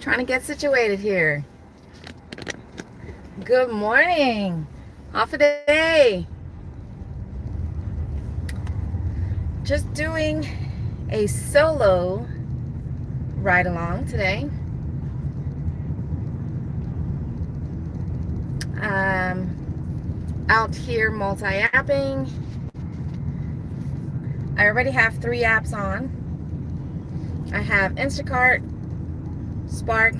Trying to get situated here. Good morning. Hafa Adai. Just doing a solo ride along today. Out here multi-apping. I already have 3 apps on. I have Instacart, Spark,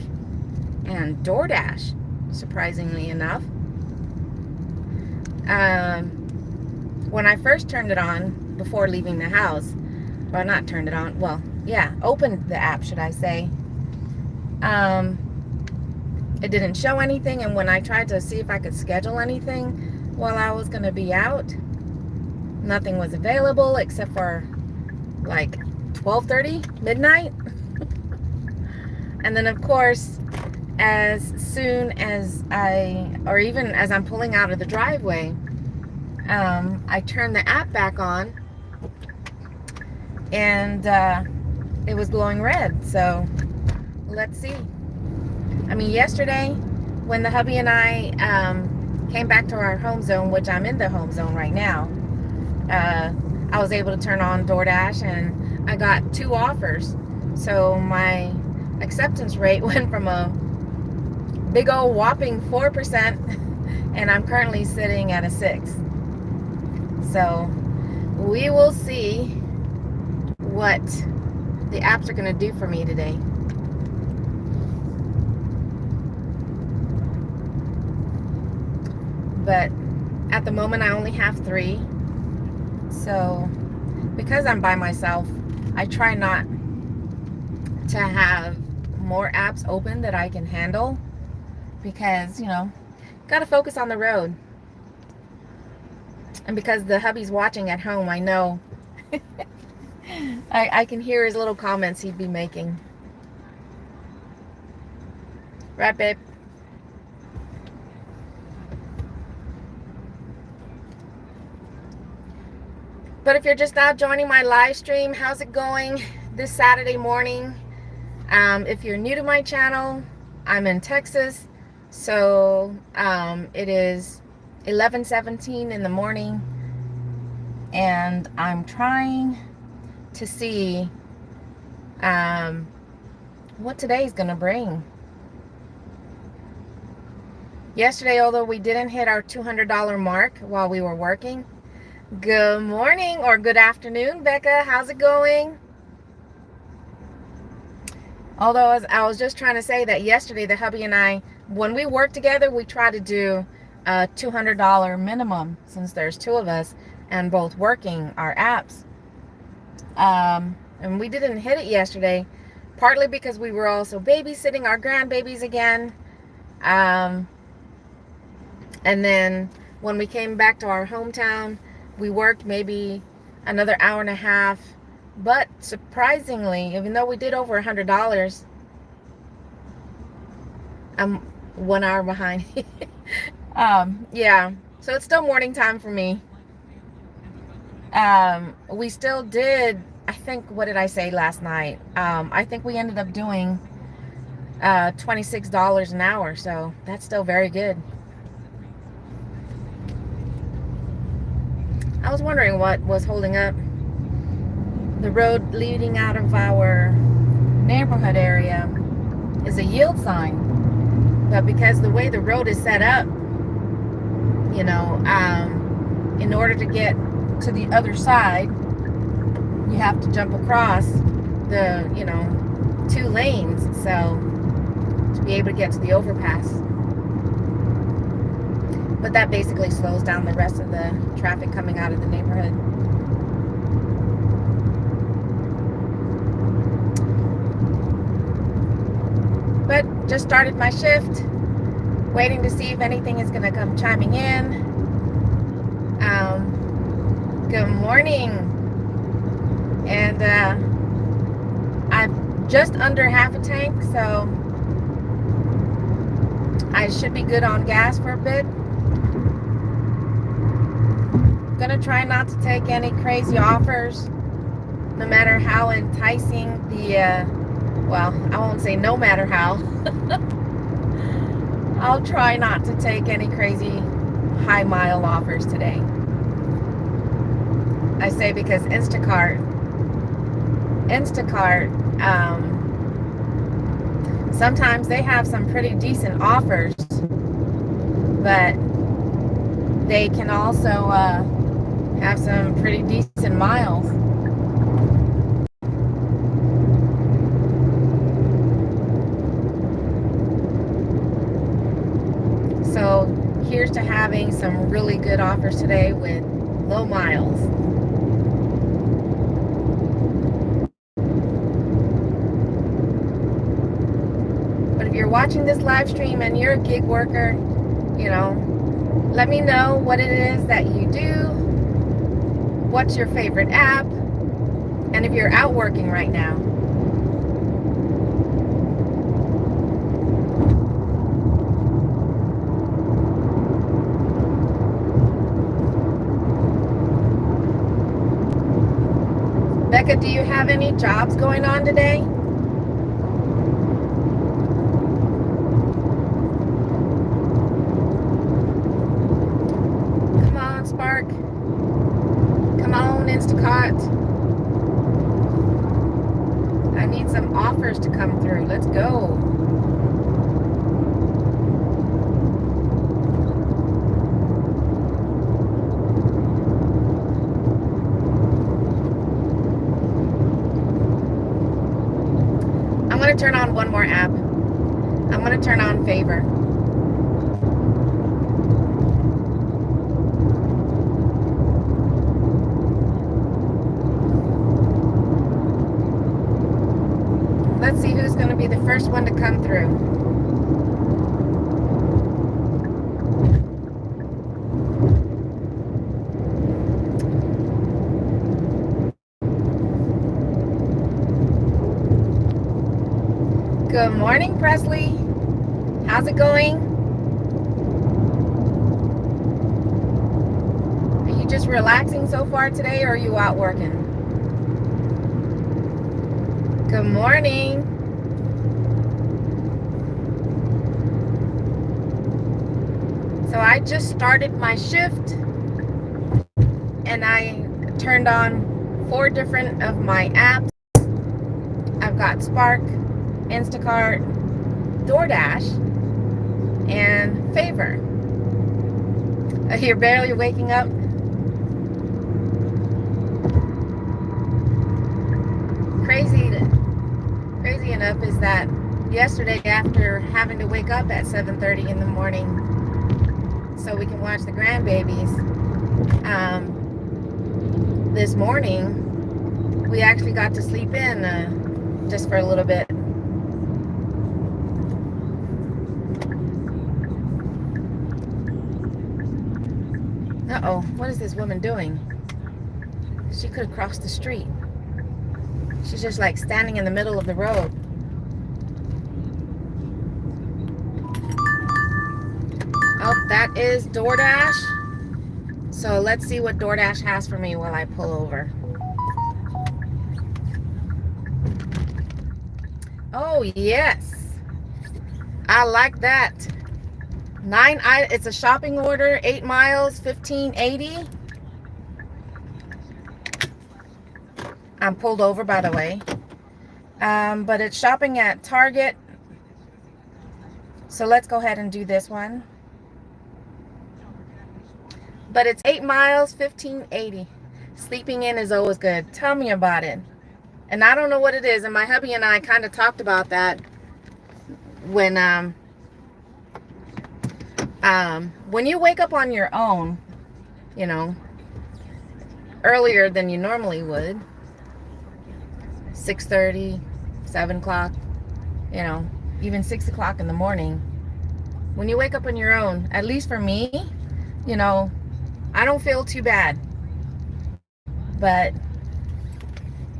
and DoorDash, surprisingly enough. When I first turned it on before leaving the house, or not turned it on, well, yeah, opened the app, should I say, it didn't show anything, and when I tried to see if I could schedule anything while I was going to be out, nothing was available except for like 12:30, midnight. And then of course, as soon as or even as I'm pulling out of the driveway, I turned the app back on, and it was glowing red. So let's see. I mean, yesterday when the hubby and I came back to our home zone, which I'm in the home zone right now, I was able to turn on DoorDash, and I got 2 offers. So my acceptance rate went from a big old whopping 4%, and I'm currently sitting at a 6. So we will see what the apps are going to do for me today. But at the moment I only have 3. So because I'm by myself, I try not to have more apps open that I can handle, because, you know, gotta focus on the road. And because the hubby's watching at home, I know I can hear his little comments he'd be making. Right, babe? But if you're just now joining my live stream, how's it going this Saturday morning? If you're new to my channel, I'm in Texas. So it is 11:17 in the morning, and I'm trying to see what today's gonna bring. Yesterday, although we didn't hit our $200 mark while we were working. Good morning or good afternoon, Becca. How's it going? Although I was just trying to say that yesterday the hubby and I, when we work together, we try to do a $200 minimum, since there's 2 of us and both working our apps. And we didn't hit it yesterday, partly because we were also babysitting our grandbabies again. And then when we came back to our hometown, we worked maybe another hour and a half. But surprisingly, even though we did over $100, I'm 1 hour behind. Yeah, so it's still morning time for me. We still did, I think, what did I say last night? I think we ended up doing $26 an hour, so that's still very good. I was wondering what was holding up the road leading out of our neighborhood area is a yield sign, but because the way the road is set up, you know, in order to get to the other side, you have to jump across the, 2 lanes, so to be able to get to the overpass. But that basically slows down the rest of the traffic coming out of the neighborhood. But just started my shift, waiting to see if anything is going to come chiming in. Good morning. And I'm just under half a tank, so I should be good on gas for a bit. Gonna try not to take any crazy offers, no matter how enticing the Well, I won't say no matter how. I'll try not to take any crazy high mile offers today. I say because Instacart, sometimes they have some pretty decent offers, but they can also have some pretty decent miles. So here's to having some really good offers today with low miles. But if you're watching this live stream and you're a gig worker, let me know what it is that you do. What's your favorite app? And if you're out working right now. Becca, do you have any jobs going on today? Come on, Spark. Come on, Instacart. I need some offers to come through. Let's go. I'm going to turn on one more app. I'm going to turn on Favor. Let's see who's going to be the first one to come through. Good morning, Presley. How's it going? Are you just relaxing so far today, or are you out working? Good morning. So I just started my shift and I turned on 4 different of my apps. I've got Spark, Instacart, DoorDash, and Favor. You're barely waking up. Crazy enough is that yesterday, after having to wake up at 7:30 in the morning so we can watch the grandbabies, this morning we actually got to sleep in just for a little bit. Uh-oh, what is this woman doing? She could have crossed the street. She's just like standing in the middle of the road. Oh, that is DoorDash. So let's see what DoorDash has for me while I pull over. Oh, yes. I like that. It's a shopping order, 8 miles, $15.80. I'm pulled over, by the way. But it's shopping at Target. So let's go ahead and do this one. But it's 8 miles, $15.80. Sleeping in is always good. Tell me about it. And I don't know what it is. And my hubby and I kind of talked about that when you wake up on your own, earlier than you normally would, 6:30, 7 o'clock, even 6 o'clock in the morning. When you wake up on your own, at least for me, I don't feel too bad. But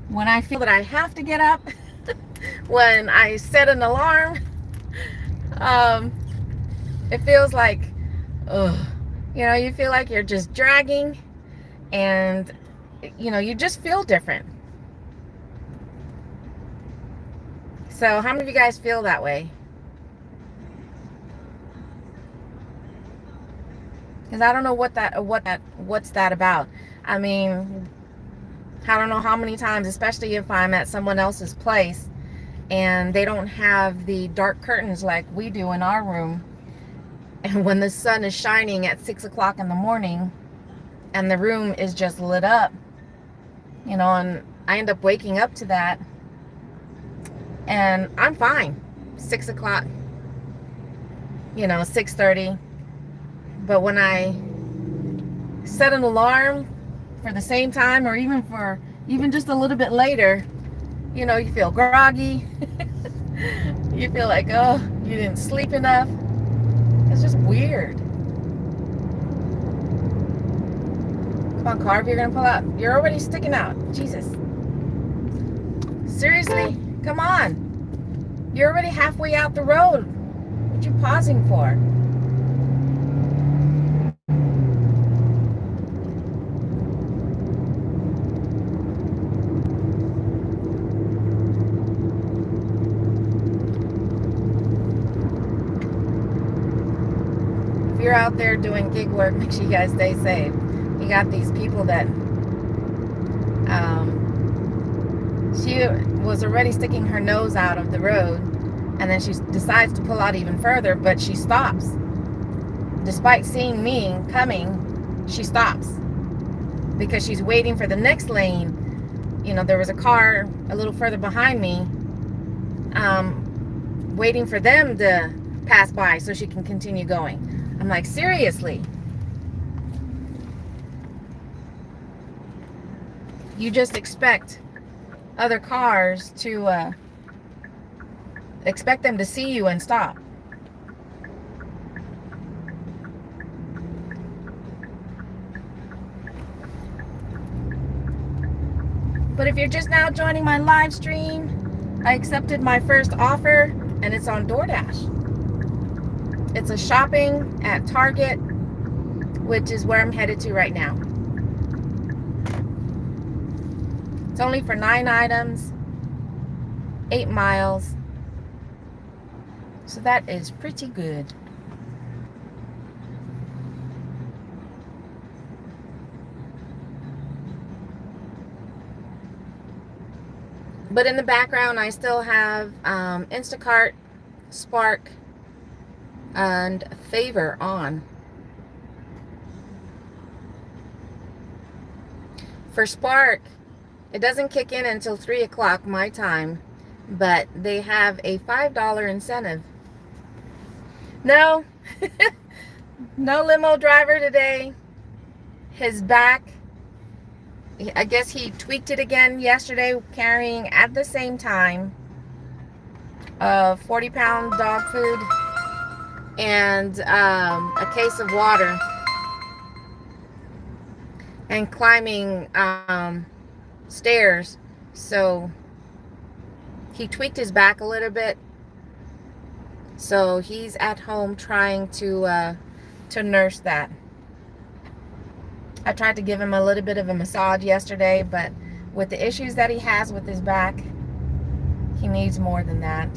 when I feel that I have to get up, when I set an alarm, it feels like, you feel like you're just dragging, and, you just feel different. So how many of you guys feel that way? Because I don't know what's that about. I mean, I don't know how many times, especially if I'm at someone else's place and they don't have the dark curtains like we do in our room, and when the sun is shining at 6 o'clock in the morning and the room is just lit up, you know, and I end up waking up to that, and I'm fine 6 o'clock, you know, 6:30. But when I set an alarm for the same time, or even just a little bit later, you know, you feel groggy. You feel like, oh, you didn't sleep enough. It's just weird. Come on, car, if you're gonna pull out. You're already sticking out. Jesus. Seriously? Come on. You're already halfway out the road. What you pausing for? If you're out there doing gig work, make sure you guys stay safe. You got these people that she was already sticking her nose out of the road, and then she decides to pull out even further, but she stops. Despite seeing me coming, she stops because she's waiting for the next lane. You know, there was a car a little further behind me, waiting for them to pass by so she can continue going. I'm like, seriously? You just expect other cars to expect them to see you and stop. But if you're just now joining my live stream, I accepted my first offer, and it's on DoorDash. It's a shopping at Target, which is where I'm headed to right now. It's only for 9 items, 8 miles. So that is pretty good. But in the background, I still have Instacart, Spark, and Favor on. For Spark, it doesn't kick in until 3 o'clock my time, but they have a $5 incentive. No, no limo driver today. His back, I guess he tweaked it again yesterday, carrying at the same time 40-pound dog food and a case of water, and climbing stairs. So he tweaked his back a little bit, so he's at home trying to nurse that. I tried to give him a little bit of a massage yesterday, but with the issues that he has with his back, he needs more than that.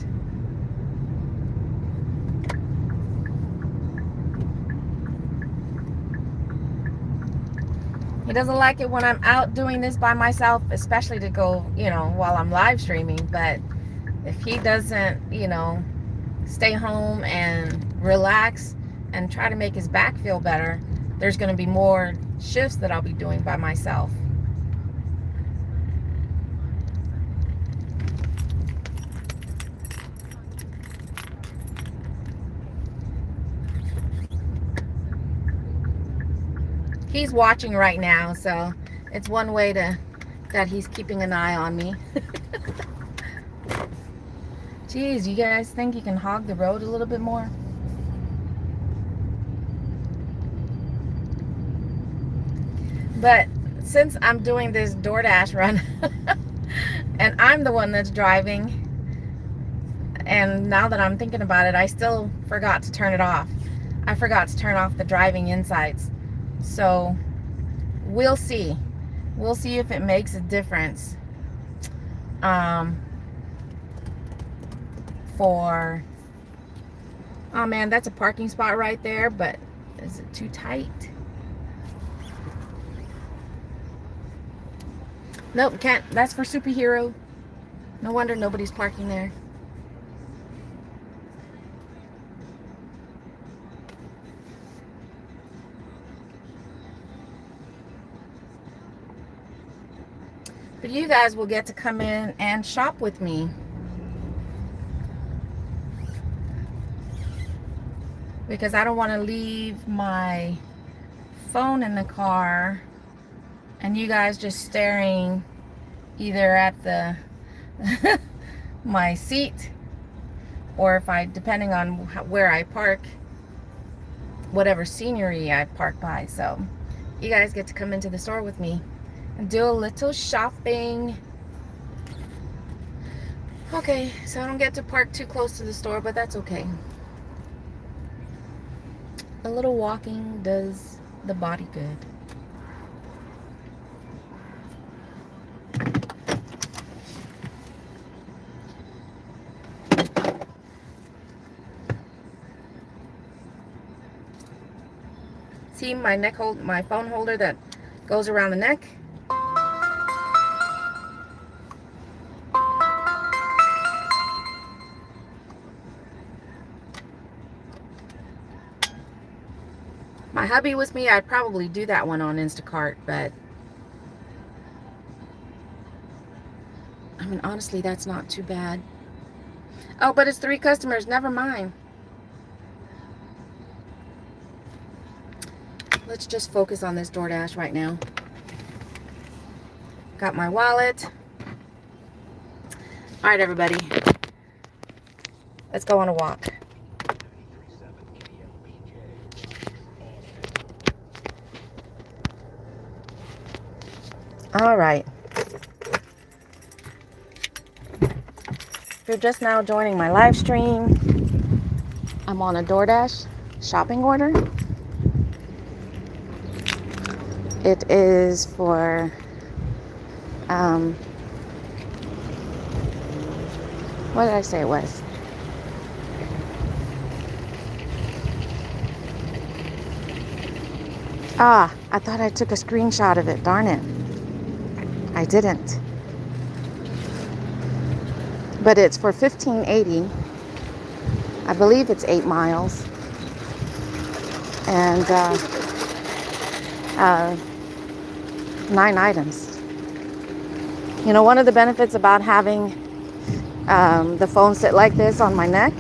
He doesn't like it when I'm out doing this by myself, especially to go, you know, while I'm live streaming. But if he doesn't, you know, stay home and relax and try to make his back feel better, there's going to be more shifts that I'll be doing by myself. He's watching right now, so it's one way that he's keeping an eye on me. Geez, you guys think you can hog the road a little bit more? But since I'm doing this DoorDash run and I'm the one that's driving, and now that I'm thinking about it, I still forgot to turn it off. I forgot to turn off the driving insights. So we'll see. We'll see if it makes a difference. for, oh man, that's a parking spot right there, but is it too tight? Nope, can't. That's for superhero. No wonder nobody's parking there. But you guys will get to come in and shop with me. Because I don't want to leave my phone in the car and you guys just staring either at the my seat, or if I, depending on where I park, whatever scenery I park by. So you guys get to come into the store with me and do a little shopping. Okay, so I don't get to park too close to the store, but that's okay. A little walking does the body good. See my phone holder that goes around the neck? My hubby was me, I'd probably do that one on Instacart, but I mean, honestly, that's not too bad. Oh, but it's 3 customers. Never mind. Let's just focus on this DoorDash right now. Got my wallet. All right, everybody. Let's go on a walk. All right. If you're just now joining my live stream, I'm on a DoorDash shopping order. It is for what did I say it was? Ah, I thought I took a screenshot of it. Darn it. I didn't. But it's for $15.80. I believe it's 8 miles. And 9 items. You know, one of the benefits about having the phone sit like this on my neck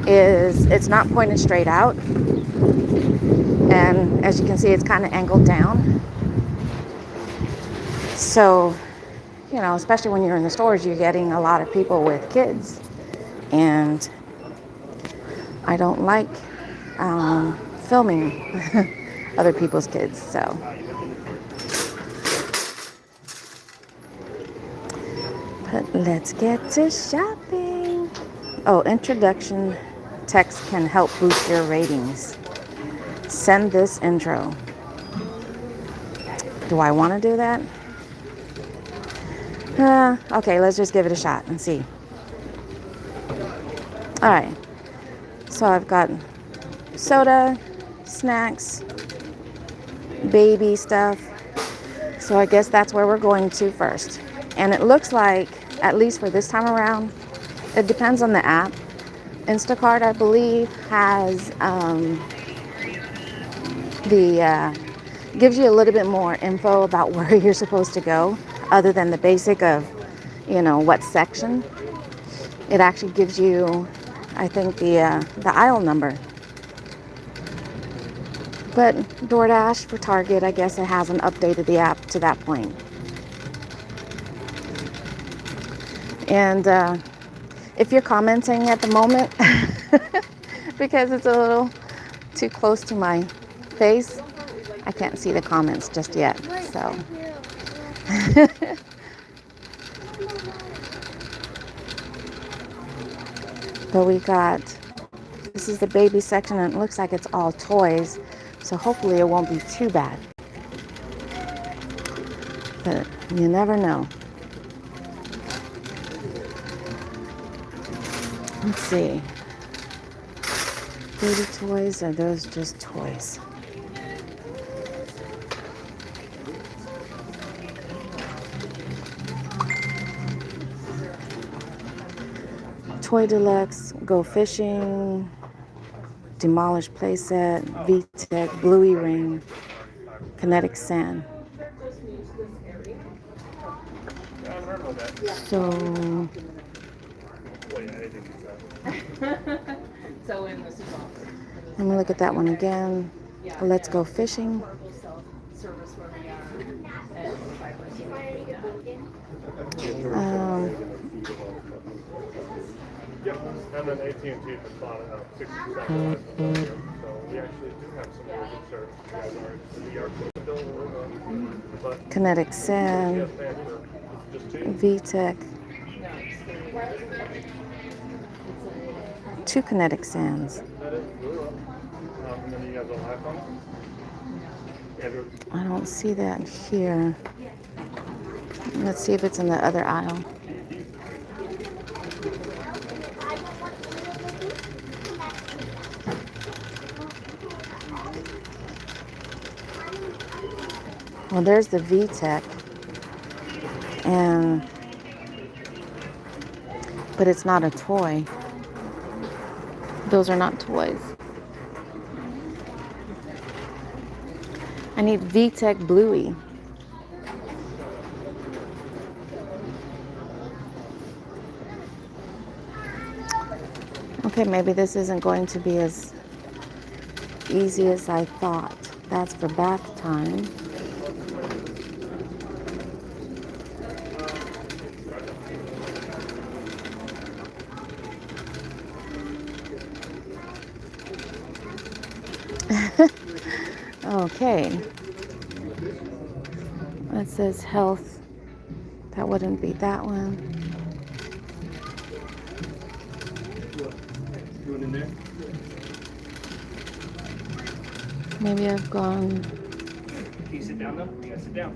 is it's not pointed straight out. And as you can see, it's kind of angled down. So, you know, especially when you're in the stores, you're getting a lot of people with kids. And I don't like filming other people's kids, so. But let's get to shopping. Oh, introduction text can help boost your ratings. Send this intro. Do I want to do that? Okay, let's just give it a shot and see. All right. So I've got soda, snacks, baby stuff. So I guess that's where we're going to first. And it looks like, at least for this time around, it depends on the app. Instacart, I believe, has gives you a little bit more info about where you're supposed to go, other than the basic of, you know, what section. It actually gives you, I think, the aisle number. But DoorDash for Target, I guess it hasn't updated the app to that point. And if you're commenting at the moment, because it's a little too close to my face, I can't see the comments just yet. So. But we got, this is the baby section, and it looks like it's all toys. So hopefully it won't be too bad. But you never know. Let's see. Baby toys, or those just toys? Toy Deluxe, Go Fishing, Demolish Playset, VTech, Bluey Ring, Kinetic Sand. So, let me look at that one again. Let's Go Fishing. And then AT&T just bought it up 60 seconds. So we actually do have some really good service. We are still, but Kinetic Sand, VTech, 2 Kinetic Sands. And then you have the iPhone. I don't see that here. Let's see if it's in the other aisle. Well, there's the VTech, but it's not a toy. Those are not toys. I need VTech Bluey. Okay, maybe this isn't going to be as easy as I thought. That's for bath time. Okay. It says health. That wouldn't be that one. Maybe I've gone. Can you sit down though? You gotta sit down.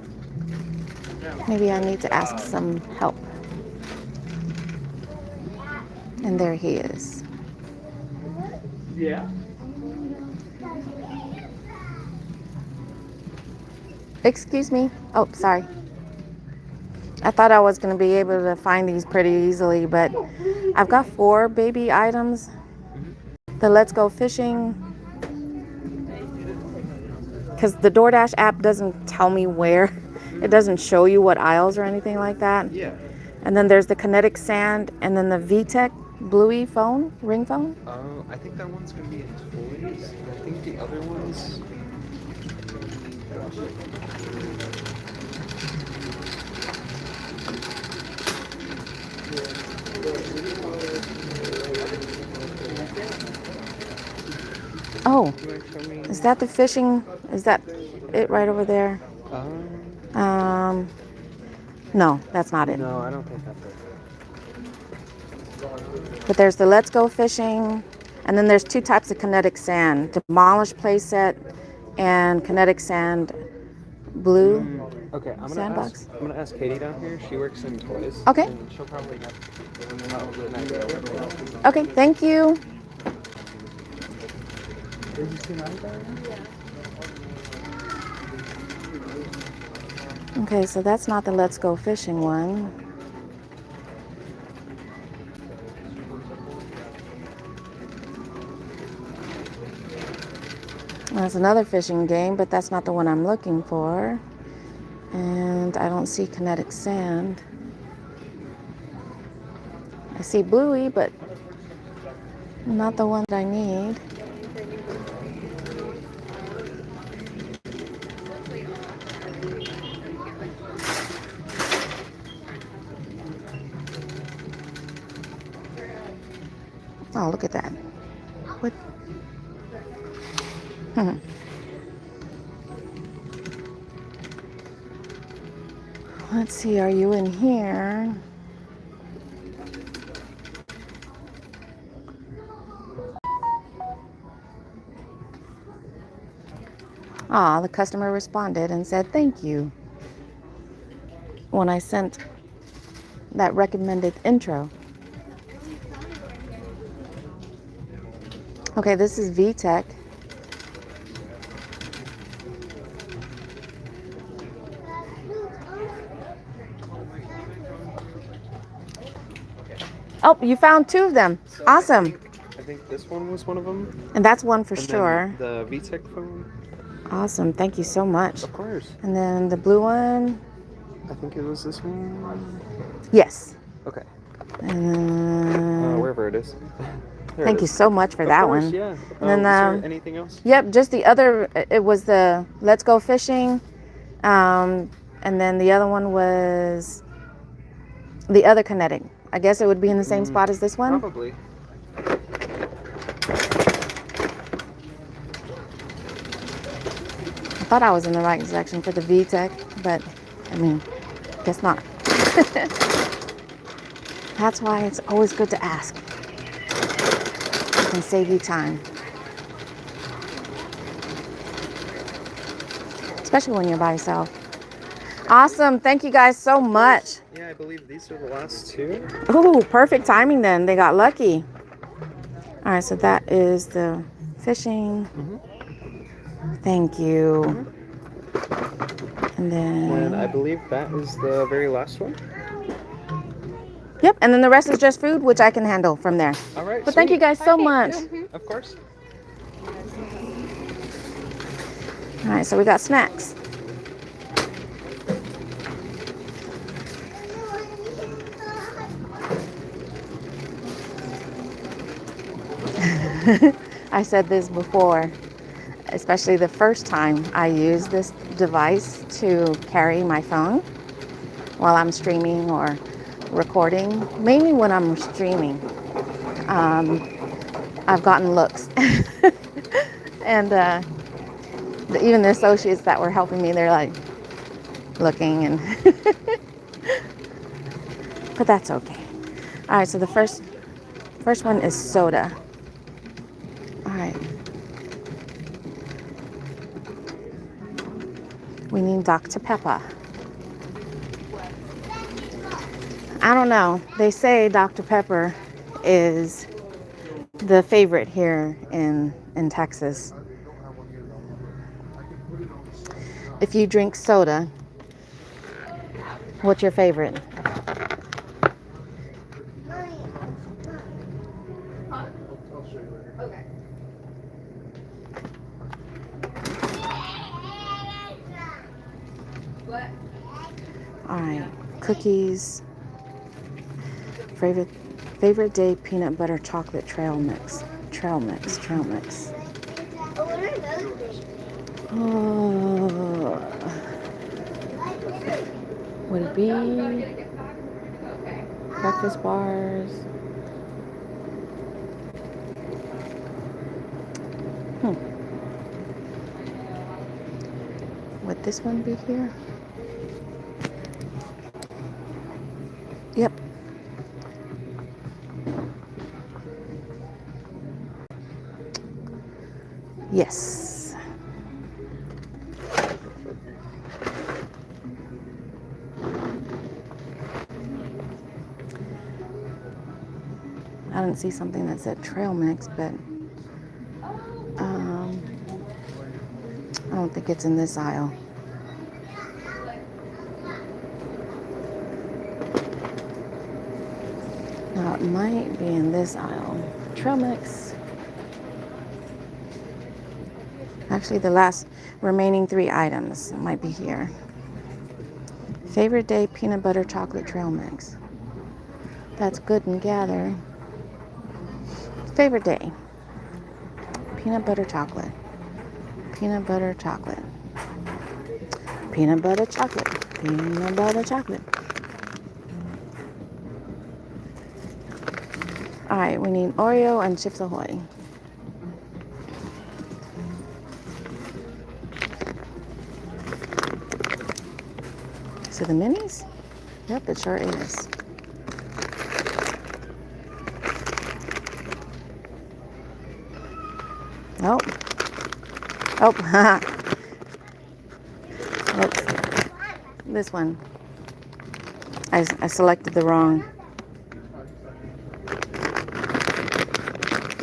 Maybe I need to ask some help. And there he is. Yeah. Excuse me. Oh, sorry. I thought I was going to be able to find these pretty easily, but I've got 4 baby items. The Let's Go Fishing, because the DoorDash app doesn't tell me where. It doesn't show you what aisles or anything like that. Yeah. And then there's the Kinetic Sand, and then the VTech Bluey phone, ring phone. I think that one's gonna be in toys. I think the other ones. Oh, is that the fishing? Is that it right over there? No, that's not it. No, I don't think that's it. But there's the Let's Go Fishing, and then there's 2 types of Kinetic Sand: Demolish Playset and Kinetic Sand Blue. Okay, I'm Sandbox. gonna ask Katie down here. She works in toys. Okay. And she'll probably have an idea. Okay, thank you. Did you see mine? Okay, so that's not the Let's Go Fishing one. That's another fishing game, but that's not the one I'm looking for. And I don't see Kinetic Sand. I see Bluey, but not the one that I need. Oh, look at that. What? Let's see, are you in here? Ah, the customer responded and said thank you when I sent that recommended intro. Okay, this is VTech. Oh, you found 2 of them. So Awesome. I think this one was one of them. And that's one for And sure. then the VTech phone. Awesome. Thank you so much. Of course. And then the blue one. I think it was this one. Yes. Okay. And Wherever it is. There thank it you is. so much for Of that course, one. yeah. And then, is there anything else? Yep, just the other. It was the Let's Go Fishing. And then the other one was the other kinetic. I guess it would be in the same spot as this one. Probably. I thought I was in the right section for the VTech, but I mean, guess not. That's why it's always good to ask. It can save you time. Especially when you're by yourself. Awesome. Thank you guys so much. Yeah, I believe these are the last 2. Ooh, perfect timing then. They got lucky. All right, so that is the fishing. Thank you. And then... And I believe that is the very last one. Yep, and then the rest is just food, which I can handle from there. All right. But thank you guys so much. Of course. All right, so we got snacks. I said this before, especially the first time I used this device to carry my phone while I'm streaming or recording, mainly when I'm streaming. I've gotten looks. And even the associates that were helping me, they're like looking and but that's okay. All right, so the first one is soda. All right. We need Dr. Pepper. I don't know. They say Dr. Pepper is the favorite here in Texas. If you drink soda, what's your favorite? Okay. What? All right, cookies. Favorite day peanut butter chocolate trail mix. Trail mix. Oh, would it be breakfast bars? Would this one be here? Yep. Yes. I didn't see something that said trail mix, but I don't think it's in this aisle. Now it might be in this aisle. Trail mix. Actually, the last remaining 3 items might be here. Favorite day peanut butter chocolate trail mix. That's Good and Gather. Favorite day. Peanut butter chocolate. Peanut butter chocolate. Peanut butter chocolate. Peanut butter chocolate. All right, we need Oreo and Chips Ahoy. So the minis? Yep, it sure is. Nope. Oh, oops. This one. I selected the wrong.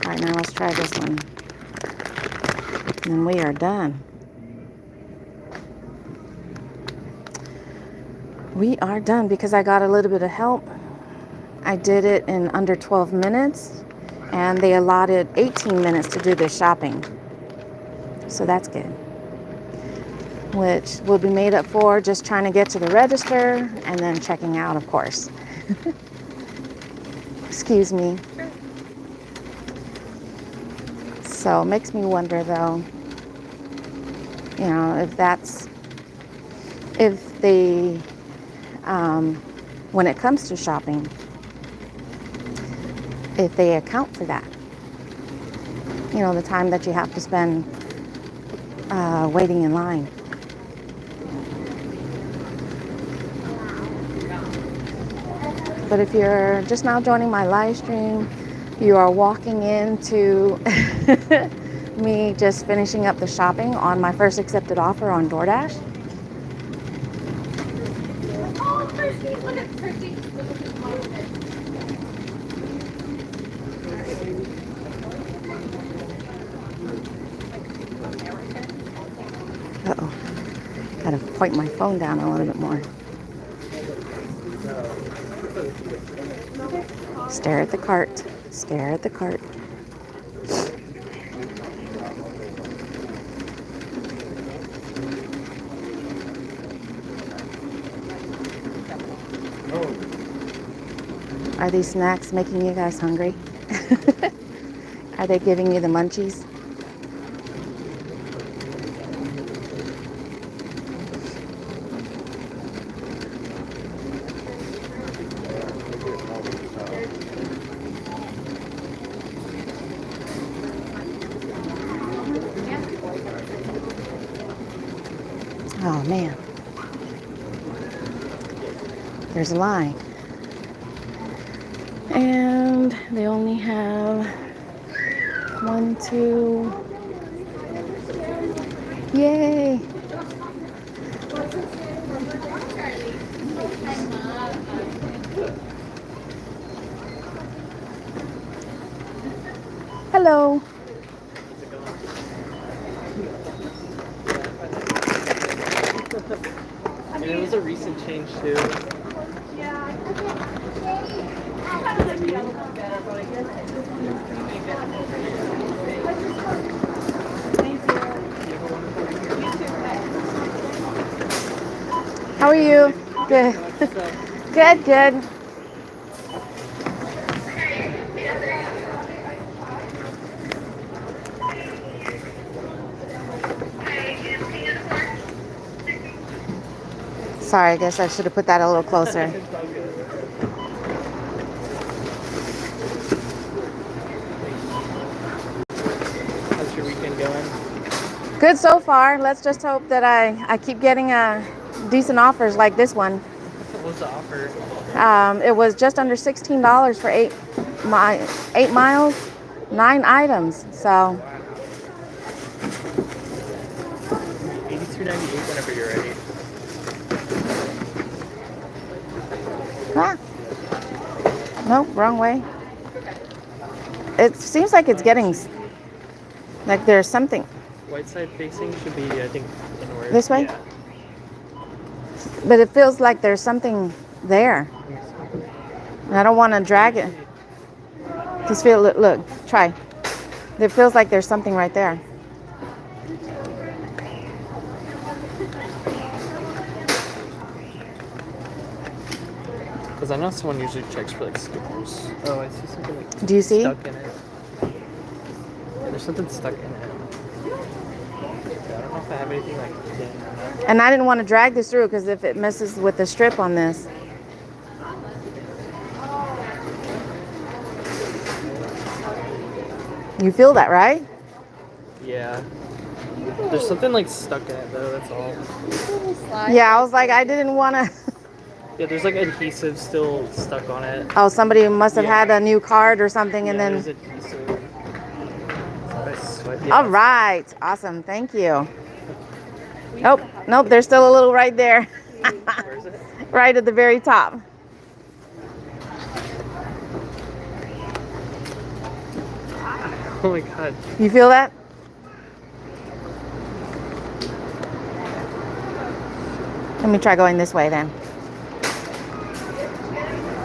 All right, now let's try this one. And we are done. We are done because I got a little bit of help. I did it in under 12 minutes, and they allotted 18 minutes to do this shopping. So that's good. Which will be made up for just trying to get to the register and then checking out, of course. Excuse me. So it makes me wonder, though, you know, if they, when it comes to shopping, if they account for that. You know, the time that you have to spend waiting in line. But if you're just now joining my live stream, you are walking into me just finishing up the shopping on my first accepted offer on DoorDash. Uh-oh. Gotta point my phone down a little bit more. Stare at the cart. Stare at the cart. Are these snacks making you guys hungry? Are they giving you the munchies? Oh man, there's a line. And they only have 1, 2, yay. Hello. And it was a recent change too. How are you? Good. Good, good. Sorry, I guess I should have put that a little closer. How's your weekend going? Good so far. Let's just hope that I keep getting decent offers like this one. What was the offer? It was just under $16 for 8 miles, 9 items. So $82.98 whenever you're ready. Nope, wrong way. It seems like it's getting like there's something. White side facing should be, I think, inward. This way? Yeah. But it feels like there's something there. And I don't want to drag it. Just feel, look, try. It feels like there's something right there. Because I know someone usually checks for like stickers. Oh, I see something like Do you see? stuck in it. Yeah, there's something stuck in it. Yeah, I don't know if I have anything like thin or not. And I didn't want to drag this through because if it messes with the strip on this. You feel that, right? Yeah. There's something like stuck in it though, that's all. Yeah, I was like, I didn't want to. Yeah, there's like adhesive still stuck on it. Oh, somebody must have Yeah. had a new card or something, and Yeah, then. there's adhesive. I sweat. Yeah, All right, awesome, thank you. Nope, nope, there's still a little right there. Where is it? Right at the very top. Oh my god. You feel that? Let me try going this way then.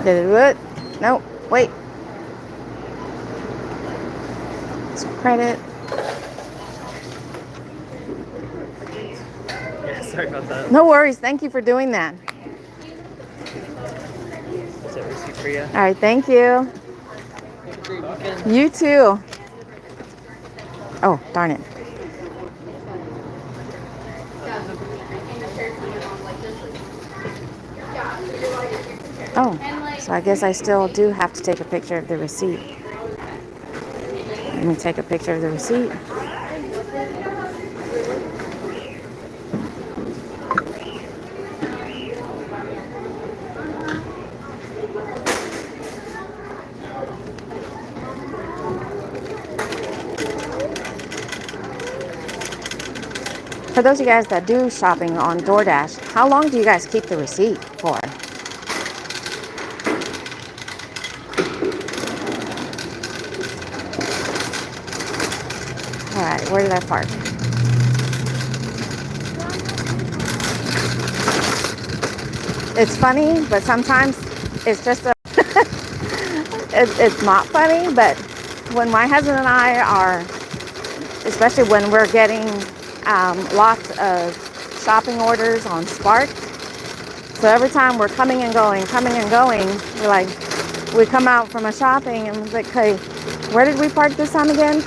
Did it do it? No, wait. Some credit. Yeah, sorry about that. No worries. Thank you for doing that. Is that receipt for you? All right, thank you. Have a great weekend. You too. Oh, darn it. Oh, so I guess I still do have to take a picture of the receipt. Let me take a picture of the receipt. For those of you guys that do shopping on DoorDash, how long do you guys keep the receipt for? All right, where did I park? It's funny, but sometimes it's just a it's not funny, but when my husband and I are, especially when we're getting lots of shopping orders on Spark, so every time we're coming and going, we're like, we come out from a shopping and it's like, hey, where did we park this time again?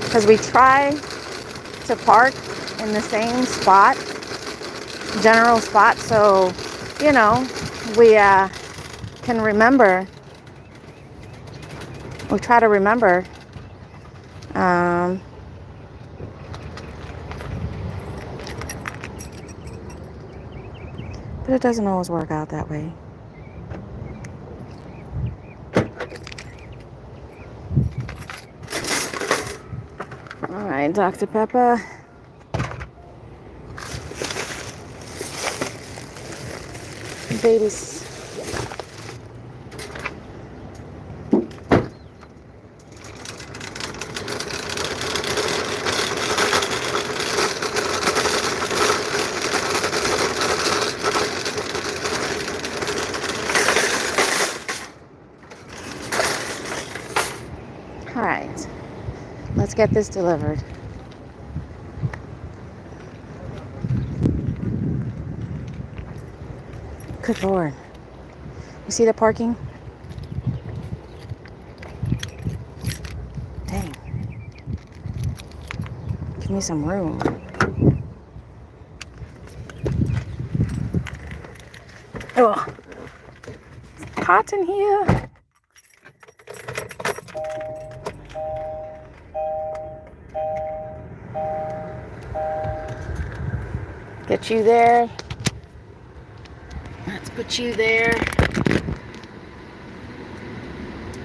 Because we try to park in the same spot, general spot, so you know we can remember. We try to remember. But it doesn't always work out that way. All right, Dr. Pepper. Babies. All right, let's get this delivered. Good Lord. You see the parking? Dang. Give me some room. Oh, it's hot in here. Get you there. Let's put you there.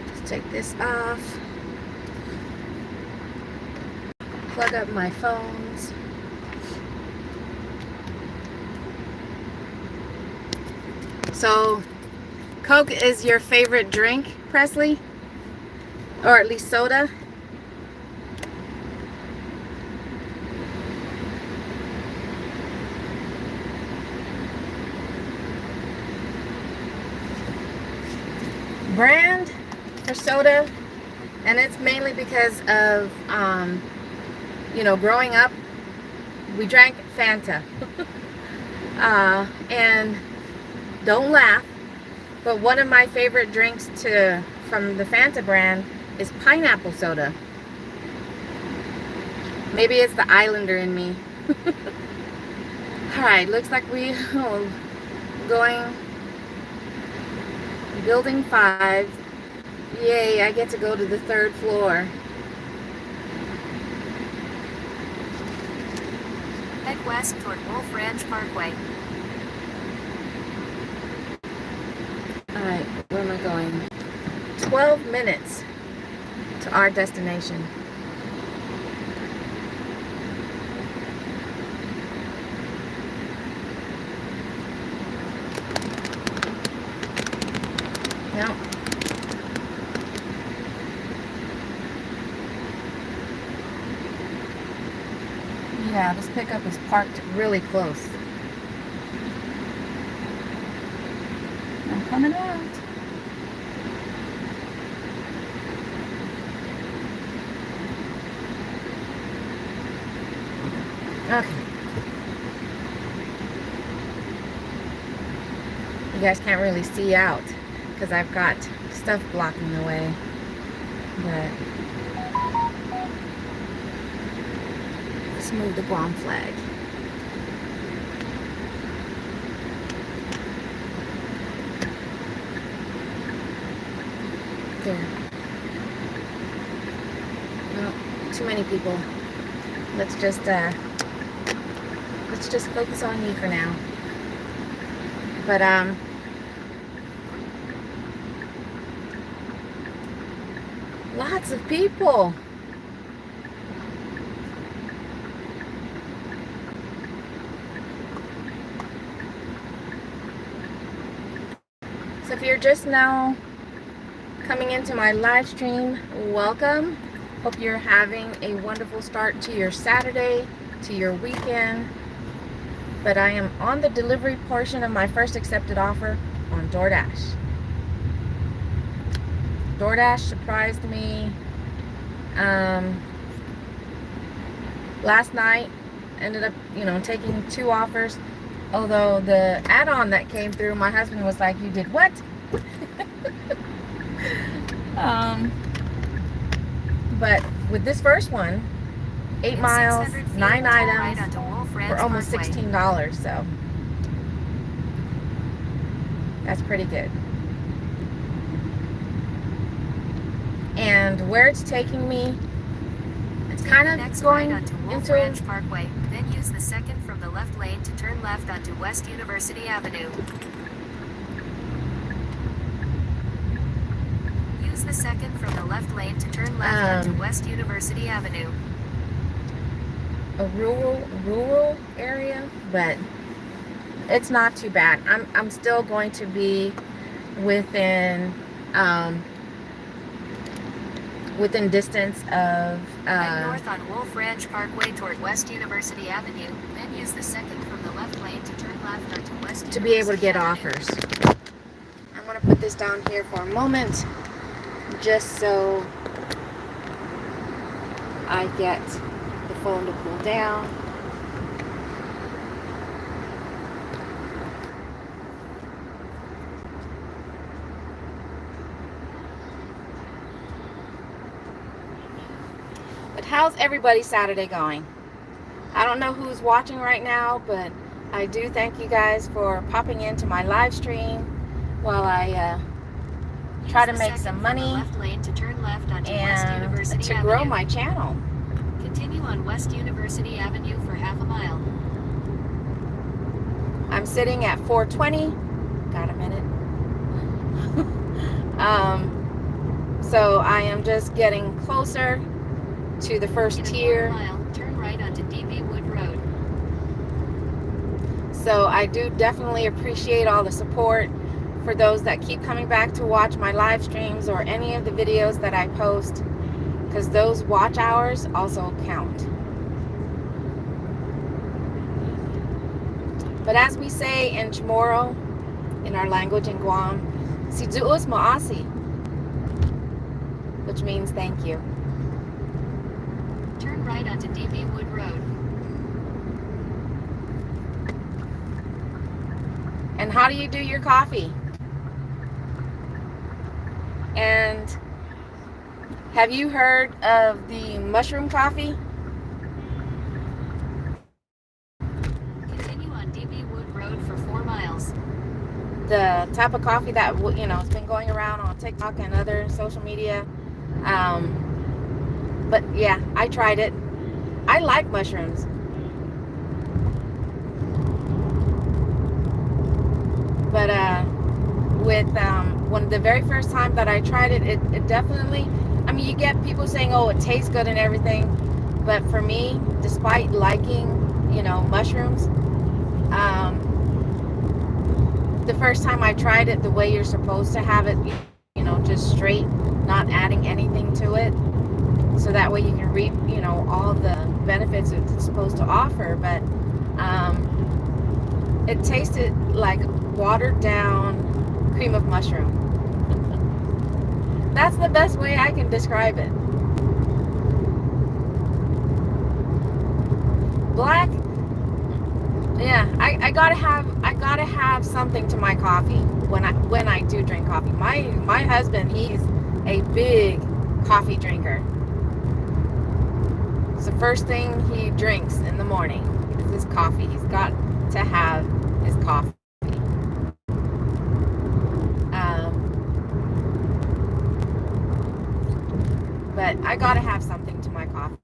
Let's take this off. Plug up my phones. So, Coke is your favorite drink, Presley? Or at least soda? Brand for soda, and it's mainly because of growing up we drank Fanta. And don't laugh, but one of my favorite drinks from the Fanta brand is pineapple soda. Maybe it's the Islander in me. Alright, looks like we are going building 5. Yay, I get to go to the 3rd floor. Head west toward Wolf Ranch Parkway. Alright, where am I going? 12 minutes to our destination. No. Yeah, this pickup is parked really close. I'm coming out. Okay. You guys can't really see out because I've got stuff blocking the way. But let's move the Guam flag. There. No, too many people. Let's just focus on me for now. But lots of people. So if you're just now coming into my live stream, welcome. Hope you're having a wonderful start to your Saturday, to your weekend. But I am on the delivery portion of my first accepted offer on DoorDash. DoorDash surprised me last night. Ended up, taking 2 offers. Although the add-on that came through, my husband was like, "You did what?" But with this first one, 8 miles, 9 items for almost $16. So that's pretty good. And where it's taking me, it's kind of going onto Wolf into Ranch Parkway. Then use the second from the left lane to turn left onto West University Avenue. Use the second from the left lane to turn left onto West University Avenue. a rural area, but it's not too bad. I'm still going to be within within distance of Head north on Wolf Ranch Parkway toward West University Avenue, then use the second from the left lane to turn left onto West to be able to University get Avenue. offers. I'm going to put this down here for a moment just so I get the phone to cool down. But how's everybody's Saturday going? I don't know who's watching right now, but I do thank you guys for popping into my live stream while I try to make some money Left lane to turn left onto West and University to Avenue. grow my channel. Continue on West University Avenue for half a mile. I'm sitting at 420. Got a minute. So I am just getting closer to the first In a tier. quarter mile, turn right onto DB Wood Road. So I do definitely appreciate all the support for those that keep coming back to watch my live streams or any of the videos that I post, because those watch hours also count. But as we say in Chamorro, in our language in Guam, si du'us ma'asi, which means thank you. Turn right onto DB Wood Road. And how do you do your coffee? And have you heard of the mushroom coffee? Continue on DB Wood Road for 4 miles. The type of coffee that has been going around on TikTok and other social media. But yeah, I tried it. I like mushrooms. But with when the very first time that I tried it, it definitely, I mean, you get people saying, oh, it tastes good and everything, but for me, despite liking mushrooms, the first time I tried it the way you're supposed to have it, just straight, not adding anything to it, so that way you can reap, you know, all the benefits it's supposed to offer. But it tasted like watered down cream of mushroom. That's the best way I can describe it. Black, yeah, I gotta have something to my coffee when I do drink coffee. My husband, he's a big coffee drinker. It's the first thing he drinks in the morning is his coffee. He's got to have his coffee. But I gotta have something to my coffee.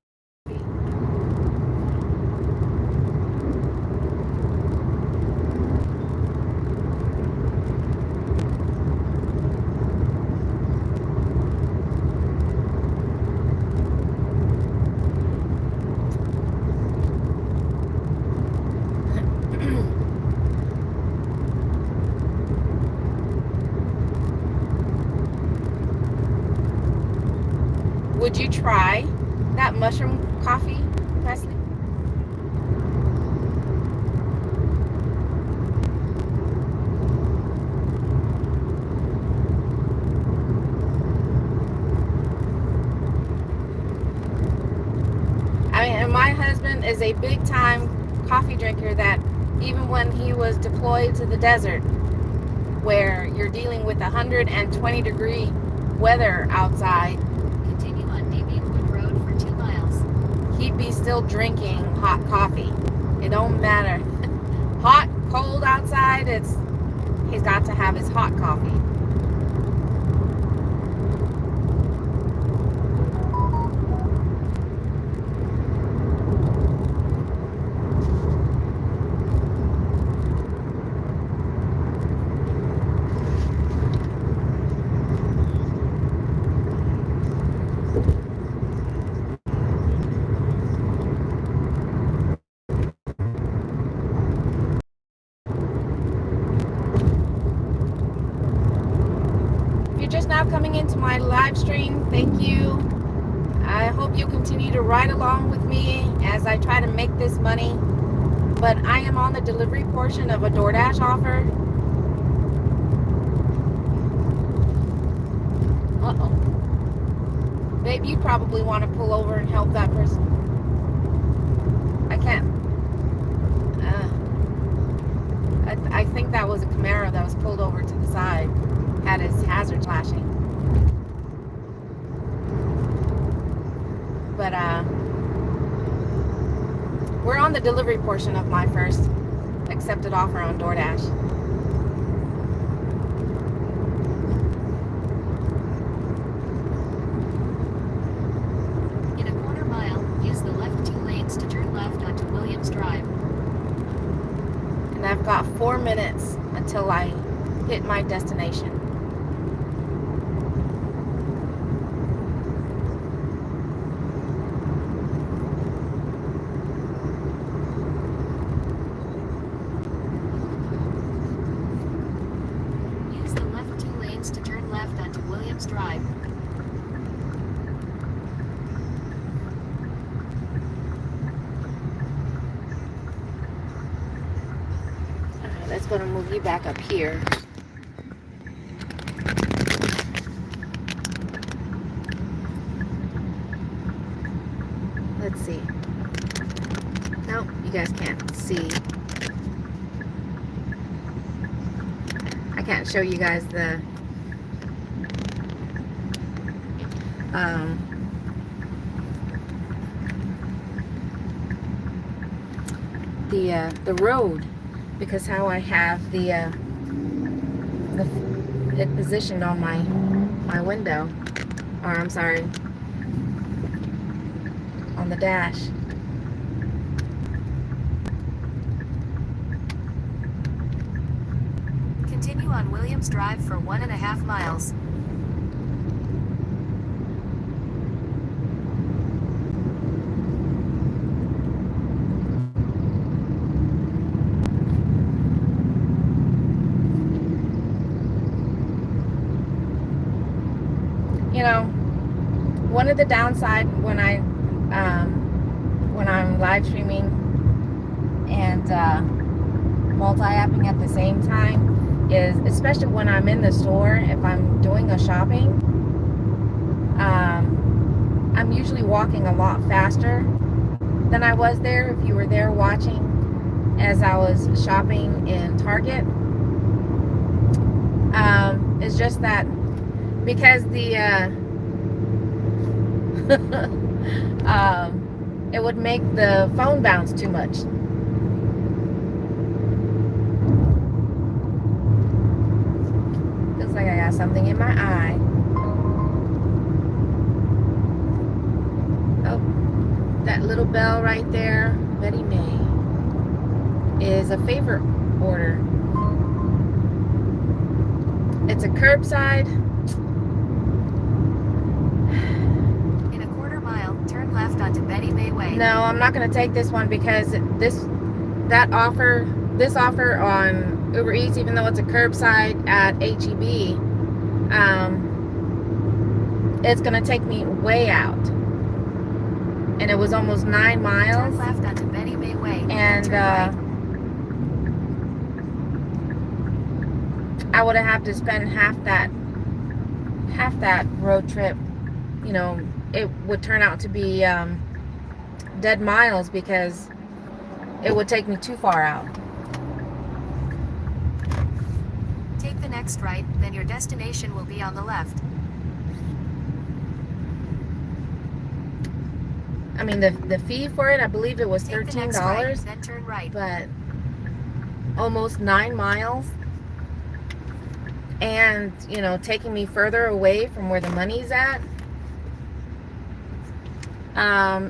Would you try that mushroom coffee, Presley? I mean, and my husband is a big time coffee drinker that even when he was deployed to the desert where you're dealing with 120-degree weather outside, he'd be still drinking hot coffee. It don't matter. Hot, cold outside, he's got to have his hot coffee. Just now coming into my live stream, thank you. I hope you continue to ride along with me as I try to make this money. But I am on the delivery portion of a DoorDash offer. Babe, you probably want to pull over and help that person. I can't. I think that was a Camaro that was pulled over to the side. Had his hazard flashing. But we're on the delivery portion of my first accepted offer on DoorDash. In a quarter mile, use the left 2 lanes to turn left onto Williams Drive. And I've got 4 minutes until I hit my destination. To turn left onto Williams Drive. Alright, let's go to move you back up here. Let's see. Nope, you guys can't see. I can't show you guys the the road, because how I have it positioned on my window, or I'm sorry, on the dash. Continue on Williams Drive for 1.5 miles. You know, one of the downside when I'm live streaming and multi-apping at the same time is, especially when I'm in the store, if I'm doing a shopping, I'm usually walking a lot faster than I was there if you were there watching as I was shopping in Target. It's just that because the it would make the phone bounce too much. Feels like I got something in my eye. Oh, that little bell right there, Betty May, is a favorite order. It's a curbside. In a quarter mile, turn left onto Betty May Way. No, I'm not going to take this one because this offer on Uber Eats, even though it's a curbside at HEB, it's going to take me way out. And it was almost 9 miles. Turn left onto Betty May Way. And turn right. I would have to spend half that road trip. You know, it would turn out to be dead miles because it would take me too far out. Take the next right, then your destination will be on the left. I mean, the fee for it, I believe it was Take the $13, next right, then turn right. but almost 9 miles. And, you know, taking me further away from where the money's at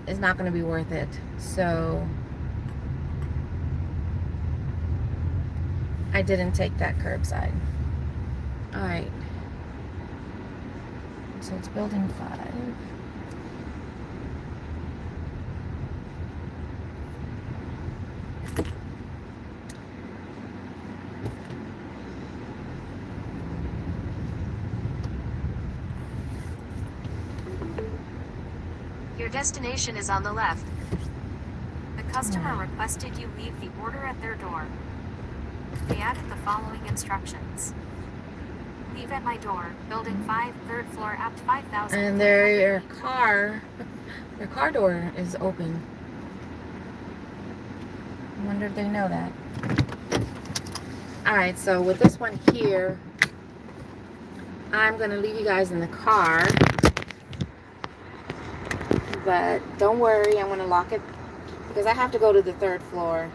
is not going to be worth it. So I didn't take that curbside. All right. So it's building 5. Your destination is on the left. The customer requested you leave the order at their door. They added the following instructions. Leave at my door, building 5, 3rd floor, apt 5,000. And their car door is open. I wonder if they know that. Alright, so with this one here, I'm going to leave you guys in the car. But don't worry, I'm going to lock it because I have to go to the 3rd floor.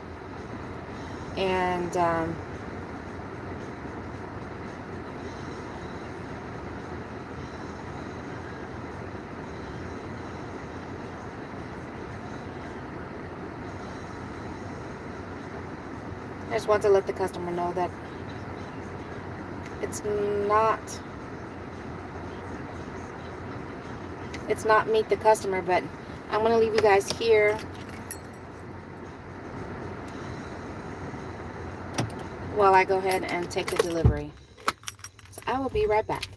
And I just want to let the customer know that it's not meet the customer, but I'm going to leave you guys here while I go ahead and take the delivery. So I will be right back.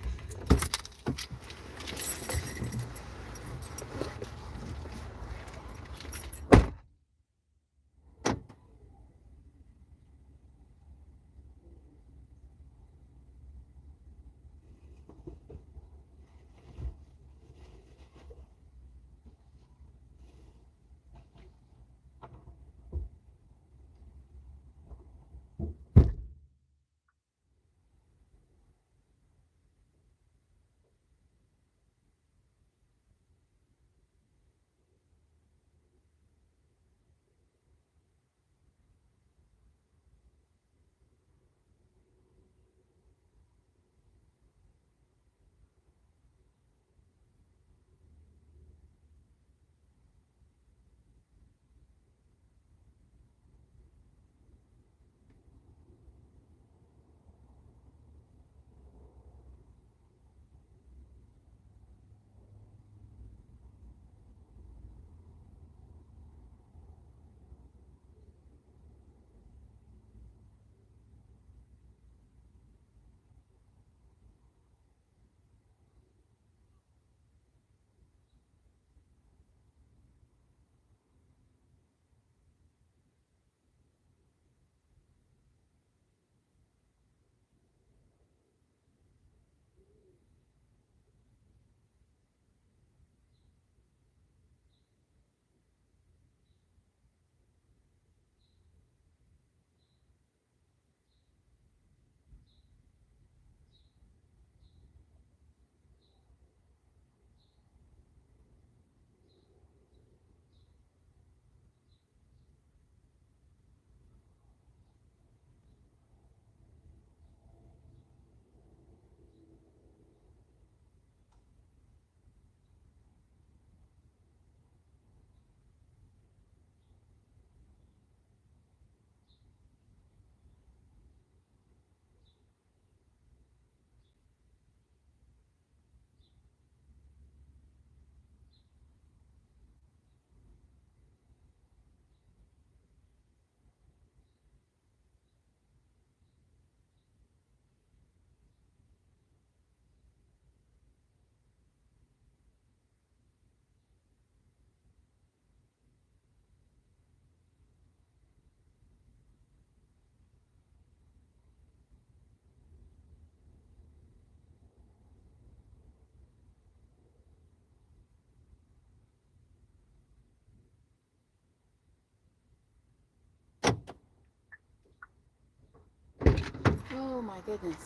Oh my goodness.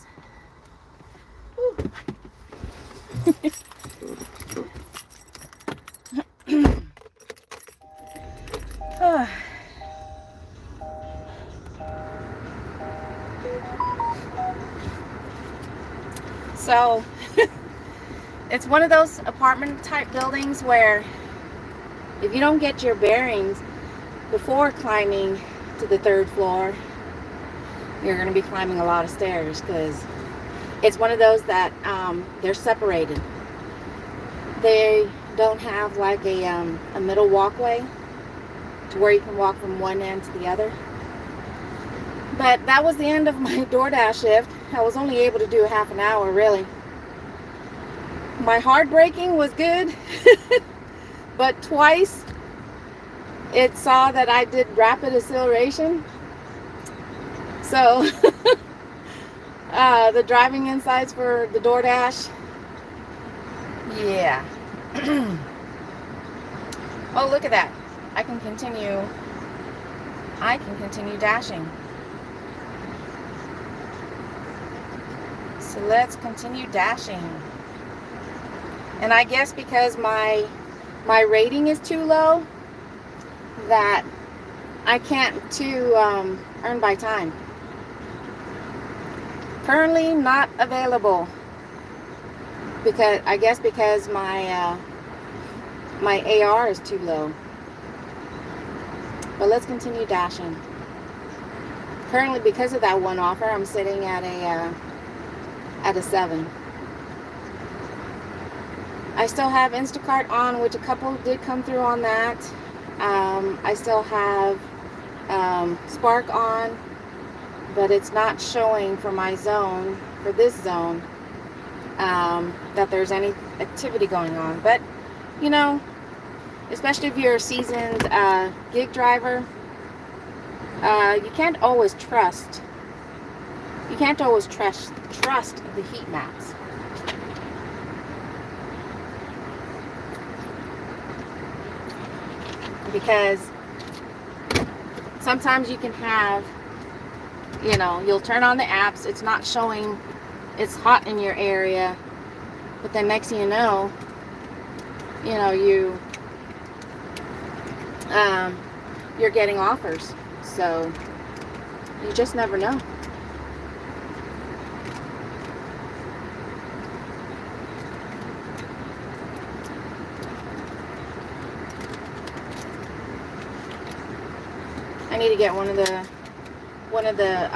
Ah. So it's one of those apartment type buildings where if you don't get your bearings before climbing to the 3rd floor, you're going to be climbing a lot of stairs, because it's one of those that they're separated. They don't have like a middle walkway to where you can walk from one end to the other. But that was the end of my DoorDash shift. I was only able to do half an hour, really. My hard braking was good, but twice it saw that I did rapid acceleration. So the driving insights for the DoorDash, yeah. Oh, look at that. I can continue dashing. So let's continue dashing. And I guess because my rating is too low, that I can't earn by time. Currently not available, because I guess because my AR is too low. But let's continue dashing. Currently, because of that one offer, I'm sitting at a 7. I still have Instacart on, which a couple did come through on that. I still have Spark on, but it's not showing for my zone, for this zone, that there's any activity going on. But, you know, especially if you're a seasoned gig driver, you can't always trust the heat maps. Because sometimes you can have, you know, you'll turn on the apps, it's not showing it's hot in your area, but then next thing you know, you're getting offers. So you just never know. I need to get one of the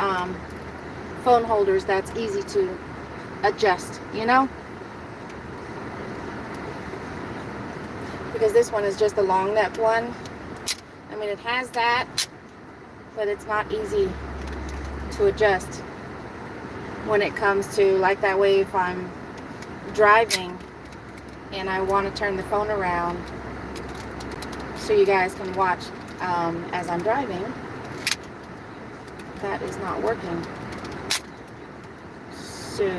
phone holders that's easy to adjust, you know? Because this one is just a long neck one. I mean, it has that, but it's not easy to adjust when it comes to, like, that way if I'm driving and I want to turn the phone around so you guys can watch as I'm driving, that is not working. So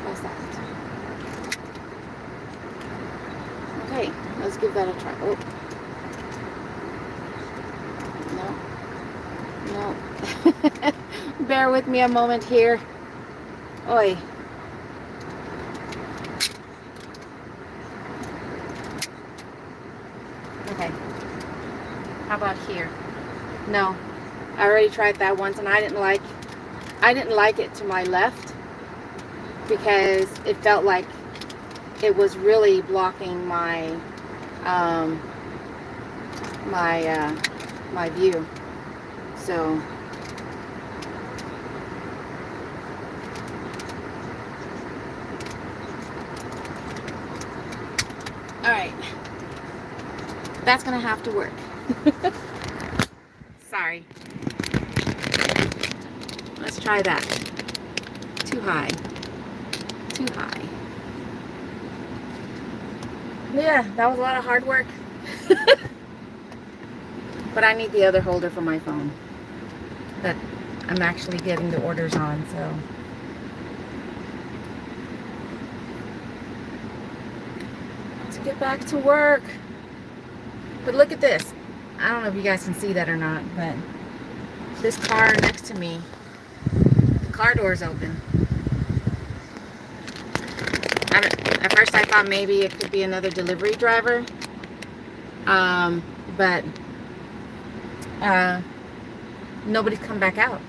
how's that? Okay, let's give that a try. Oh, no. Bear with me a moment here. Oi. Okay. How about here? No. I already tried that once and I didn't like it to my left, because it felt like it was really blocking my my view. So all right, that's gonna have to work. Sorry. Let's try that. Too high. Too high. Yeah, that was a lot of hard work. But I need the other holder for my phone that I'm actually getting the orders on, so. Let's get back to work. But look at this. I don't know if you guys can see that or not, but this car next to me, the car door's open. At first I thought maybe it could be another delivery driver. But nobody's come back out.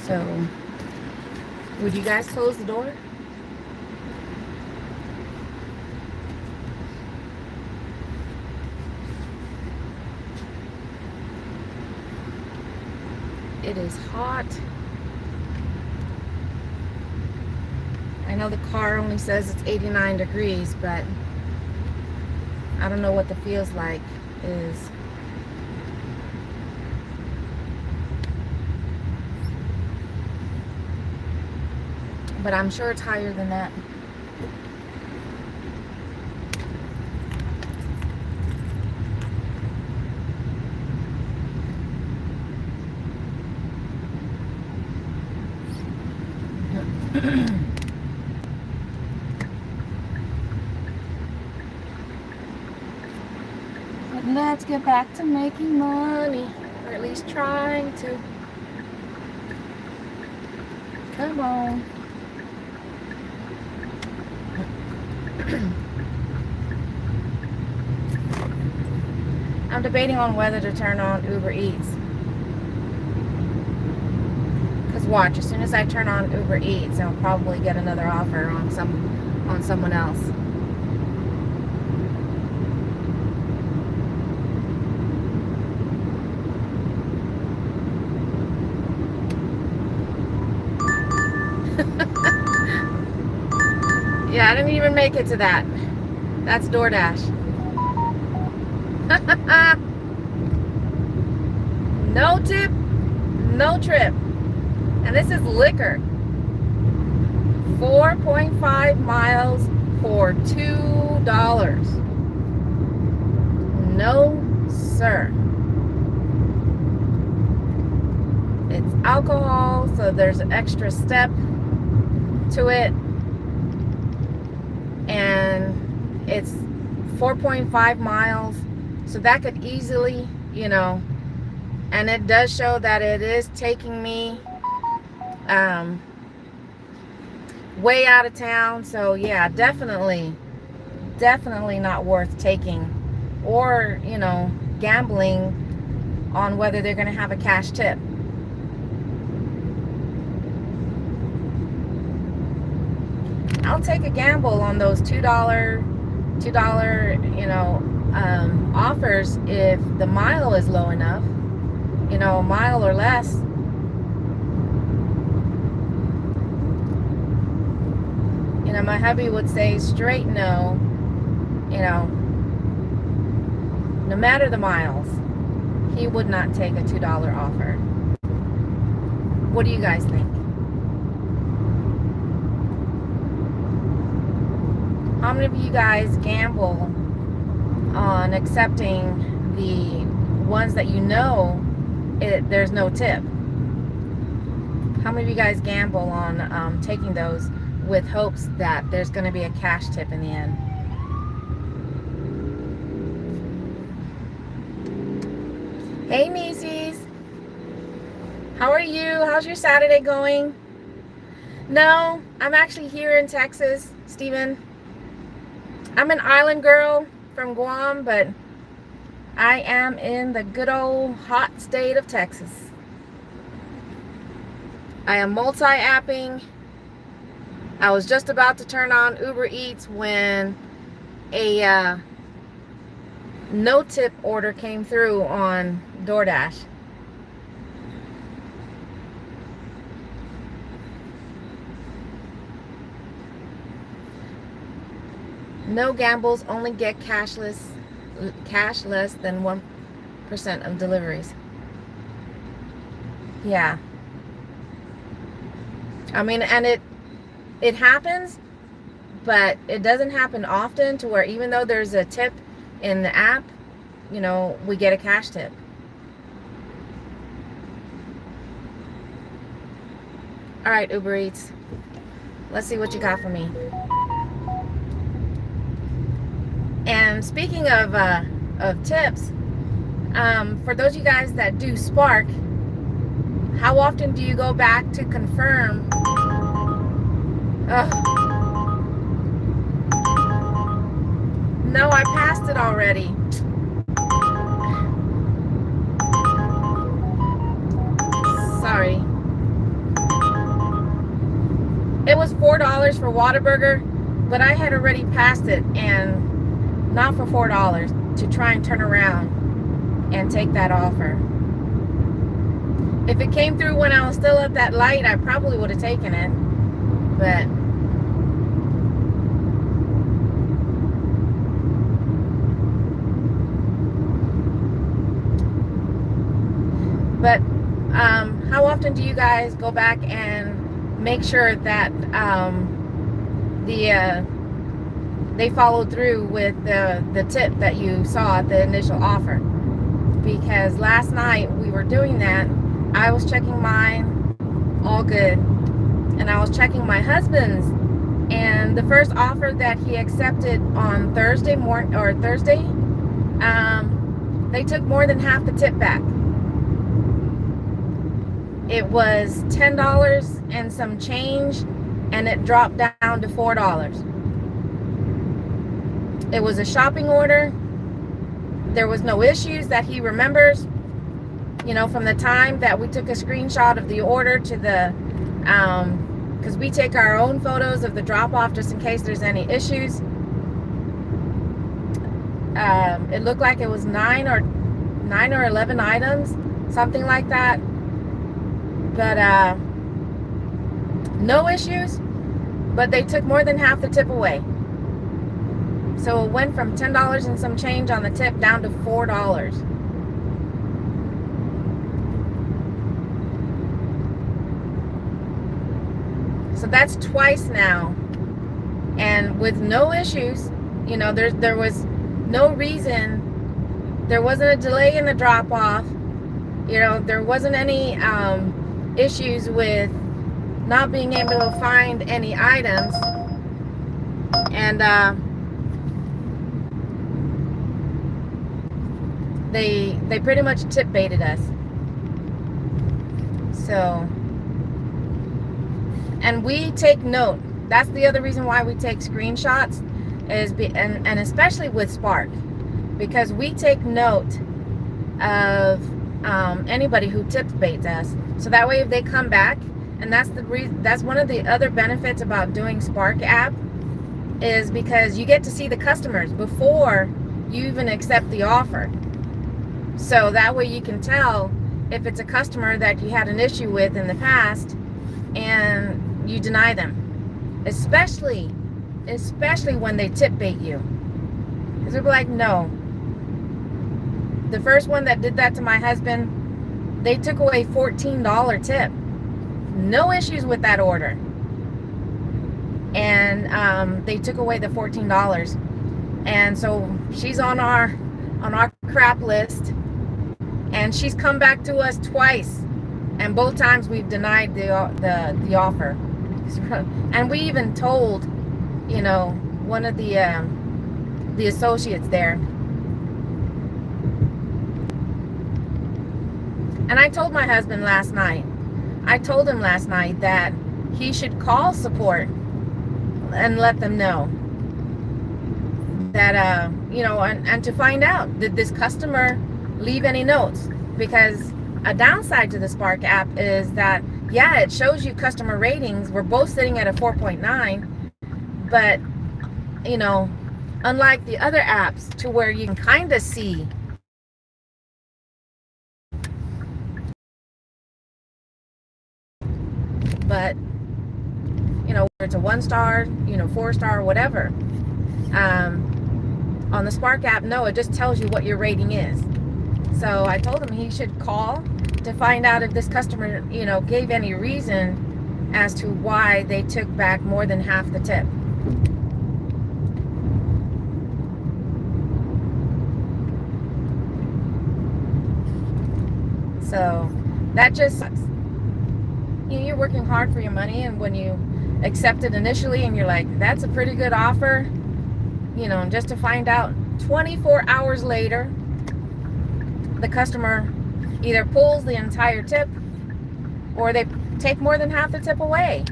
So, would you guys close the door? It is hot. I know the car only says it's 89 degrees, but I don't know what the feels like is. But I'm sure it's higher than that. But let's get back to making money, or at least trying to. Come on. I'm debating on whether to turn on Uber Eats. Because watch, as soon as I turn on Uber Eats, I'll probably get another offer on someone else. Yeah, I didn't even make it to that. That's DoorDash. No tip, no trip. And this is liquor. 4.5 miles for $2. No, sir. It's alcohol, so there's an extra step to it. And it's 4.5 miles. So that could easily, and it does show that it is taking me way out of town. So yeah, definitely not worth taking, or gambling on whether they're going to have a cash tip. I'll take a gamble on those $2 offers if the mile is low enough, a mile or less. My hubby would say straight no, no matter the miles, he would not take a $2 offer. What do you guys think? How many of you guys gamble on accepting the ones that there's no tip? How many of you guys gamble on taking those with hopes that there's going to be a cash tip in the end? Hey, Nieces. How are you? How's your Saturday going? No, I'm actually here in Texas, Stephen. I'm an island girl from Guam, but I am in the good old hot state of Texas. I am multi-apping. I was just about to turn on Uber Eats when a no tip order came through on DoorDash. No gambles, only get cash less than 1% of deliveries. Yeah. I mean, and it happens, but it doesn't happen often to where even though there's a tip in the app, we get a cash tip. All right, Uber Eats. Let's see what you got for me. And speaking of tips, for those of you guys that do Spark, how often do you go back to confirm? No, I passed it already. Sorry. It was $4 for Whataburger, but I had already passed it, and not for $4 to try and turn around and take that offer. If it came through when I was still at that light, I probably would have taken it, but how often do you guys go back and make sure that they followed through with the tip that you saw at the initial offer? Because last night we were doing that. I was checking mine, all good, and I was checking my husband's, and the first offer that he accepted on Thursday morning or Thursday, they took more than half the tip back. It was $10 and some change, and it dropped down to $4. It was a shopping order. There was no issues that he remembers, from the time that we took a screenshot of the order to the, because we take our own photos of the drop-off just in case there's any issues. It looked like it was 9 or 11 items, something like that. But no issues, but they took more than half the tip away. So it went from $10 and some change on the tip down to $4. So that's twice now, and with no issues. There was no reason. There wasn't a delay in the drop off. There wasn't any issues with not being able to find any items, and they pretty much tip baited us. So, and we take note. That's the other reason why we take screenshots, and especially with Spark, because we take note of anybody who tip baits us. So that way, if they come back, and that's one of the other benefits about doing Spark app, is because you get to see the customers before you even accept the offer. So that way you can tell if it's a customer that you had an issue with in the past and you deny them. Especially when they tip bait you. Because they'll be like, no. The first one that did that to my husband, they took away $14 tip. No issues with that order. And they took away the $14. And so she's on our crap list. And she's come back to us twice. And both times we've denied the offer. And we even told, one of the associates there. And I told my husband last night. I told him last night that he should call support and let them know that, and to find out, did this customer leave any notes? Because a downside to the Spark app is that, yeah, it shows you customer ratings. We're both sitting at a 4.9, but, unlike the other apps to where you can kind of see but whether it's a 1-star, 4-star, whatever, on the Spark app, no, it just tells you what your rating is. So I told him he should call to find out if this customer, gave any reason as to why they took back more than half the tip. So that just sucks. You're working hard for your money, and when you accept it initially and you're like, that's a pretty good offer, just to find out 24 hours later, the customer either pulls the entire tip or they take more than half the tip away.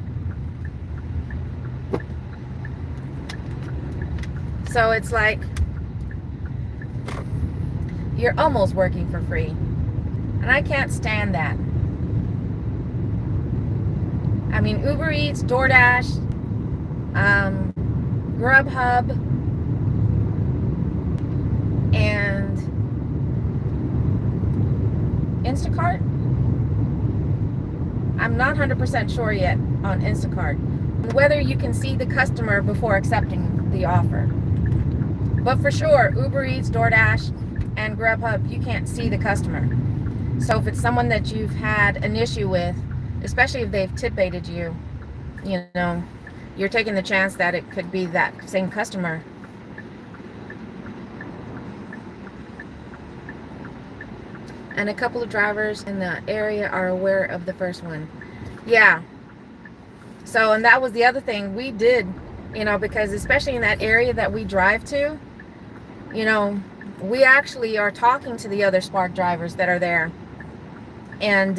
So it's like you're almost working for free. And I can't stand that. I mean, Uber Eats, DoorDash, Grubhub, and Instacart. I'm not 100% sure yet on Instacart whether you can see the customer before accepting the offer. But for sure, Uber Eats, DoorDash, and Grubhub, you can't see the customer. So if it's someone that you've had an issue with, especially if they've tip baited you, you know, you're taking the chance that it could be that same customer. And a couple of drivers in the area are aware of the first one. Yeah. So, and that was the other thing we did, you know, because especially in that area that we drive to, you know, we actually are talking to the other Spark drivers that are there. And,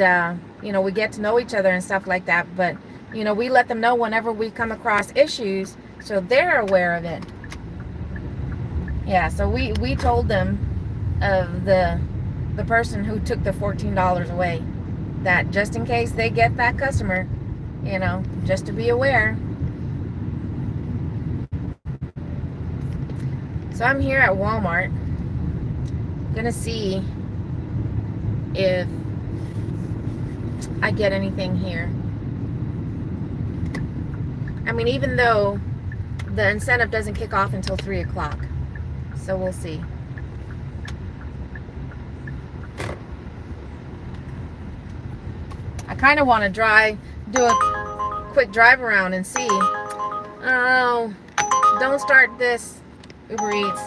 you know, we get to know each other and stuff like that. But, you know, we let them know whenever we come across issues so they're aware of it. Yeah, so we told them of the person who took the $14 away, that just in case they get that customer, you know, just to be aware. So I'm here at Walmart, gonna see if I get anything here. I mean, even though the incentive doesn't kick off until 3 o'clock, so we'll see. I kind of want to do a quick drive around and see. Oh, don't start this, Uber Eats.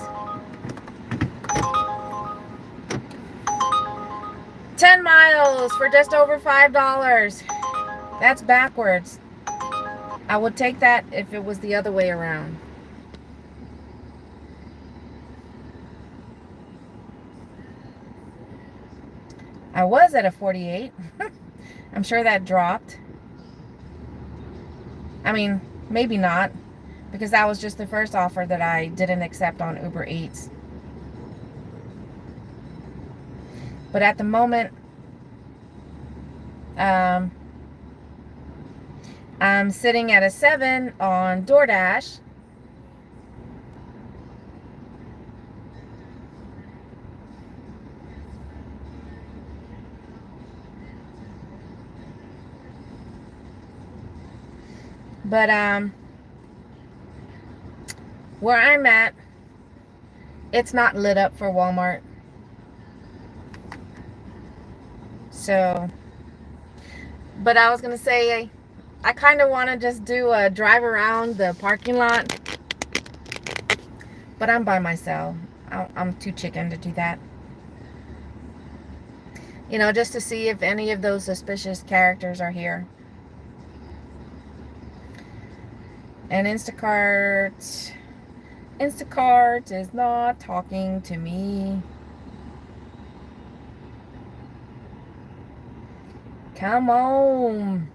10 miles for just over $5. That's backwards. I would take that if it was the other way around. I was at a 48. I'm sure that dropped. I mean, maybe not, because that was just the first offer that I didn't accept on Uber Eats. But at the moment, I'm sitting at a 7 on DoorDash. But where I'm at, it's not lit up for Walmart. So, but I was gonna say, I kind of want to just do a drive around the parking lot, but I'm by myself. I'm too chicken to do that. You know, just to see if any of those suspicious characters are here. And Instacart is not talking to me. Come on.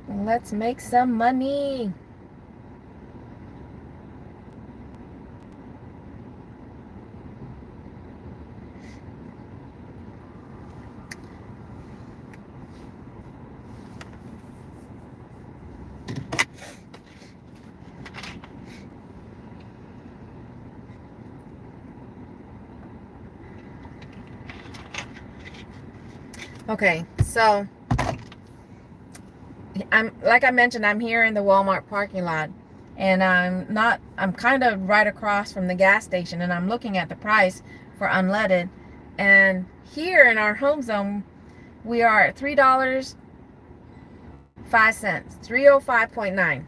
Let's make some money. Okay, so like I mentioned, I'm here in the Walmart parking lot, and I'm kind of right across from the gas station, and I'm looking at the price for unleaded. And here in our home zone, we are at $3.05, 305.9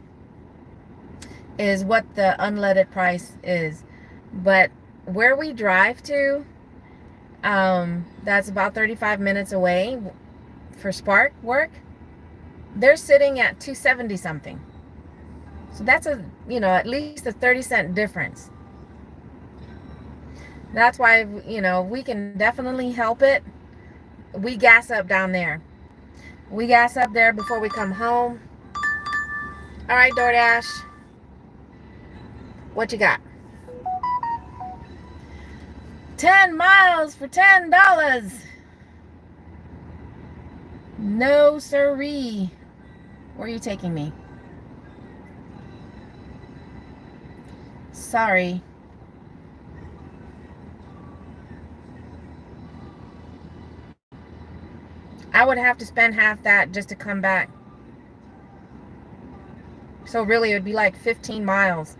is what the unleaded price is. But where we drive to, that's about 35 minutes away for Spark work, they're sitting at 270 something. So that's at least a 30-cent difference. That's why, we can definitely help it. We gas up down there. We gas up there before we come home. All right, DoorDash. What you got? 10 miles for $10. No siree. Where are you taking me? Sorry. I would have to spend half that just to come back. So really, it would be like 15 miles.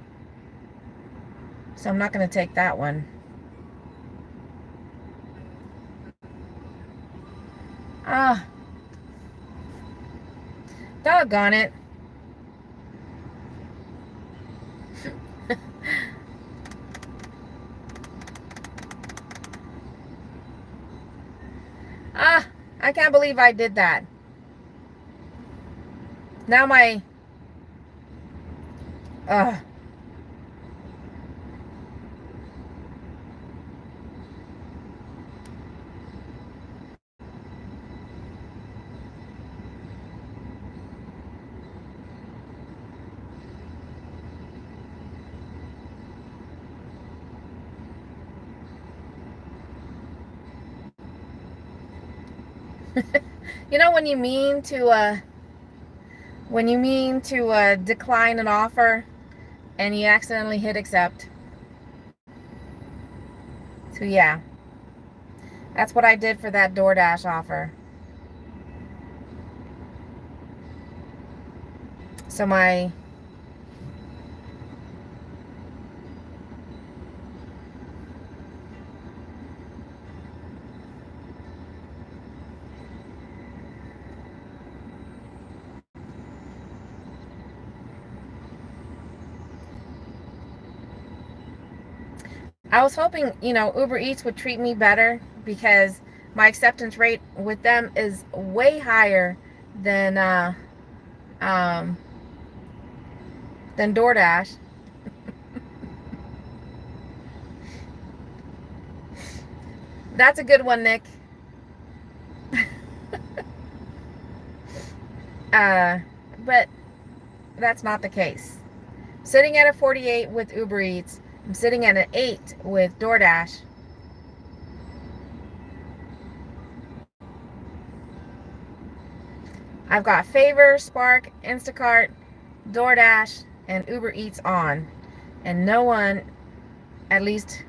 So I'm not going to take that one. Ah. Doggone it. I can't believe I did that. Now my... when you mean to decline an offer and you accidentally hit accept. So yeah, that's what I did for that DoorDash offer. So I was hoping, Uber Eats would treat me better because my acceptance rate with them is way higher than DoorDash. That's a good one, Nick. But that's not the case. Sitting at a 48 with Uber Eats. I'm sitting at an 8 with DoorDash. I've got Favor, Spark, Instacart, DoorDash, and Uber Eats on. And no one, at least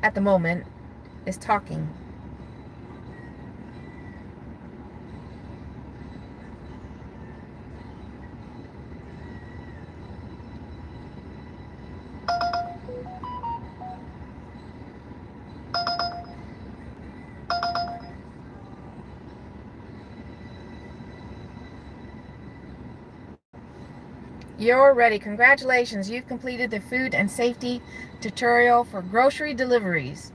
at the moment, is talking. You're ready. Congratulations. You've completed the food and safety tutorial for grocery deliveries.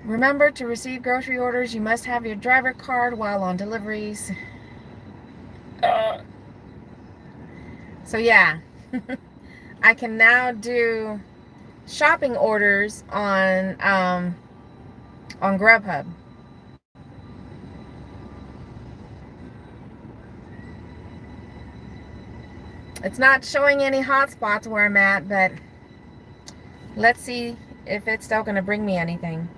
Remember, to receive grocery orders, you must have your driver card while on deliveries. So yeah, I can now do shopping orders on Grubhub. It's not showing any hotspots where I'm at, but let's see if it's still going to bring me anything.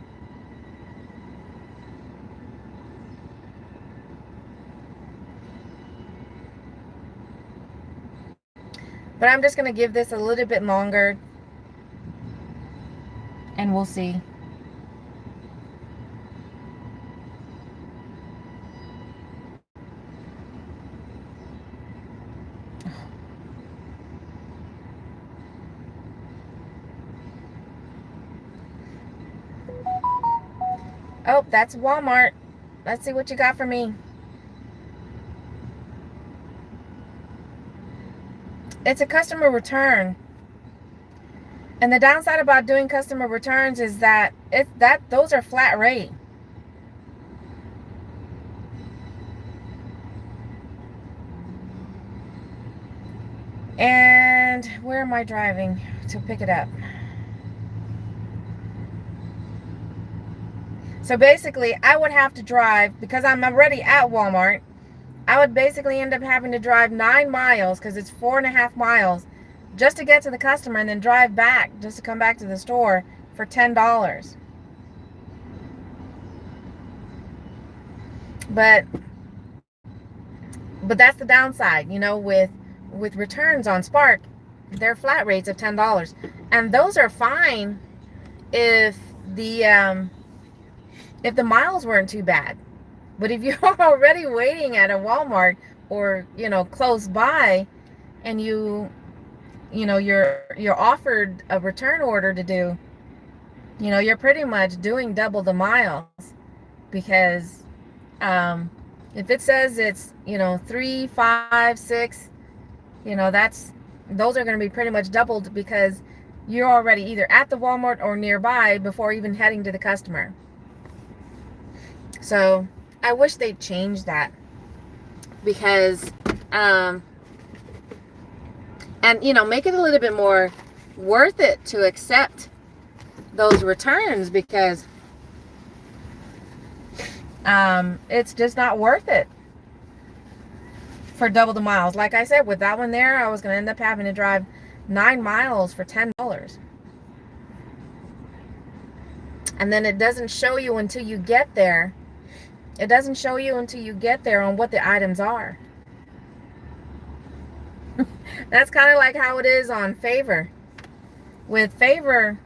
But I'm just going to give this a little bit longer and we'll see. Oh, that's Walmart. Let's see what you got for me. It's a customer return. And the downside about doing customer returns is that those are flat rate. And where am I driving to pick it up? So basically, I would have to drive, because I'm already at Walmart, I would basically end up having to drive 9 miles, because it's 4.5 miles, just to get to the customer, and then drive back just to come back to the store for $10. But that's the downside, with returns on Spark. They're flat rates of $10, and those are fine if the miles weren't too bad. But if you're already waiting at a Walmart or close by, and you're offered a return order to do, you're pretty much doing double the miles, because if it says it's 3, 5, 6, those are going to be pretty much doubled, because you're already either at the Walmart or nearby before even heading to the customer. So I wish they'd change that, because and make it a little bit more worth it to accept those returns, because it's just not worth it for double the miles. Like I said, with that one there, I was going to end up having to drive 9 miles for $10. And then it doesn't show you until you get there. It doesn't show you until you get there on what the items are. That's kind of like how it is on Favor. With Favor,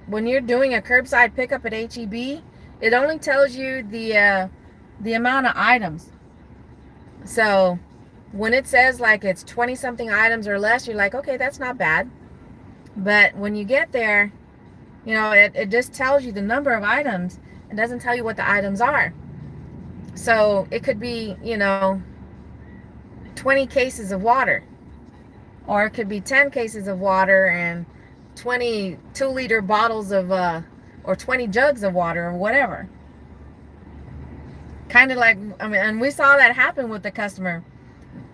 when you're doing a curbside pickup at HEB, it only tells you the amount of items. So when it says like it's 20 something items or less, you're like, okay, that's not bad. But when you get there, it just tells you the number of items. It doesn't tell you what the items are. So it could be 20 cases of water, or it could be 10 cases of water and 20 2-liter bottles of or 20 jugs of water, or whatever. Kind of like, and we saw that happen with the customer.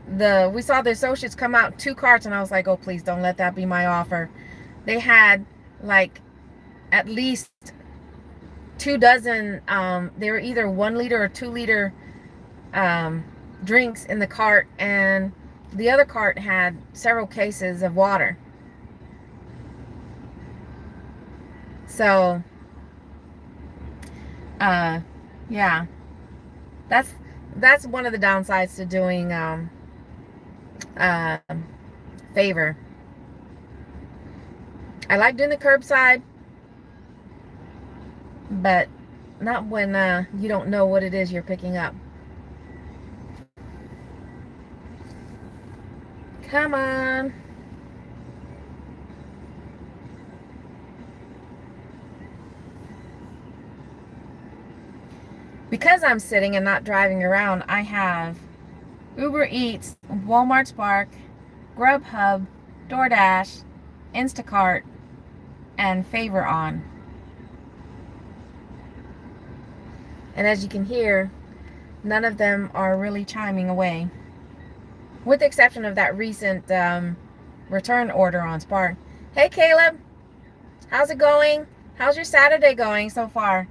We saw the associates come out 2 carts, and I was like, oh, please don't let that be my offer. They had like at least 2 dozen, they were either 1-liter or 2-liter drinks in the cart, and the other cart had several cases of water. So yeah, that's one of the downsides to doing Favor. I like doing the curbside, but not when you don't know what it is you're picking up. Come on. Because I'm sitting and not driving around, I have Uber Eats, Walmart Spark, Grubhub, DoorDash, Instacart, and Favor on. And as you can hear, none of them are really chiming away, with the exception of that recent return order on Spark. Hey Caleb, how's it going? How's your Saturday going so far?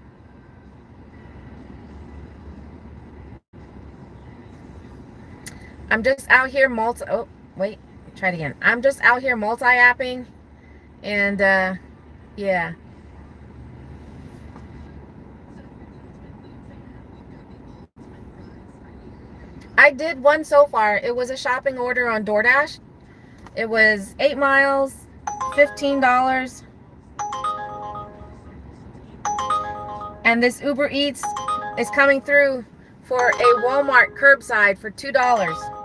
I'm just out here I'm just out here multi-apping, and yeah. I did one so far. It was a shopping order on DoorDash. It was 8 miles, $15. And this Uber Eats is coming through for a Walmart curbside for $2.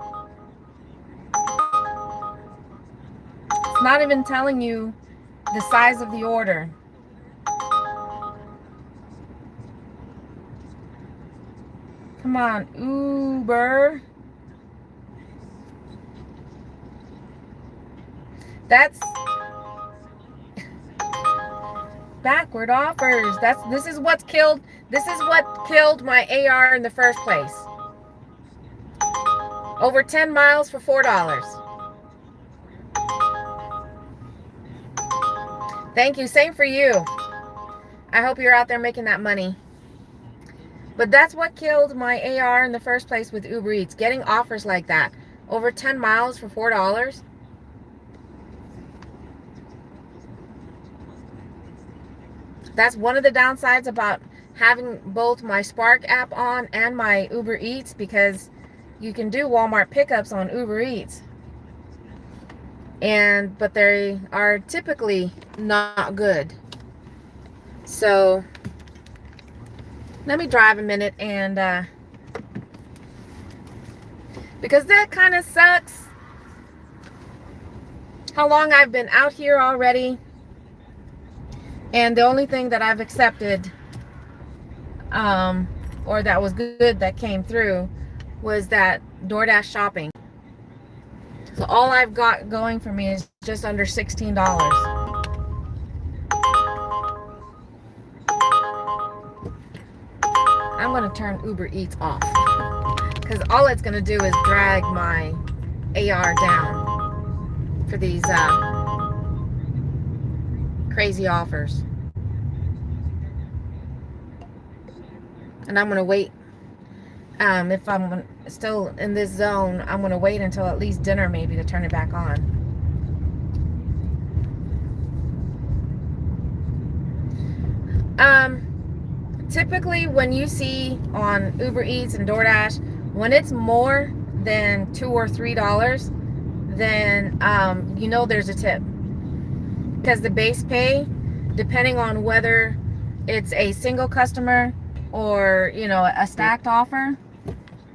It's not even telling you the size of the order. Come on, Uber. backward offers. This is what killed my AR in the first place. Over 10 miles for $4. Thank you. Same for you. I hope you're out there making that money. But that's what killed my AR in the first place with Uber Eats. Getting offers like that. Over 10 miles for $4. That's one of the downsides about having both my Spark app on and my Uber Eats, because you can do Walmart pickups on Uber Eats. But they are typically not good. So let me drive a minute, and because that kind of sucks how long I've been out here already, and the only thing that I've accepted or that was good that came through was that DoorDash shopping. So all I've got going for me is just under $16. I'm going to turn Uber Eats off, because all it's going to do is drag my AR down for these crazy offers. And I'm going to wait. If I'm still in this zone, I'm going to wait until at least dinner maybe to turn it back on. Typically when you see on Uber Eats and DoorDash, when it's more than $2 or $3, then you know there's a tip. Because the base pay, depending on whether it's a single customer or, you know, a stacked offer,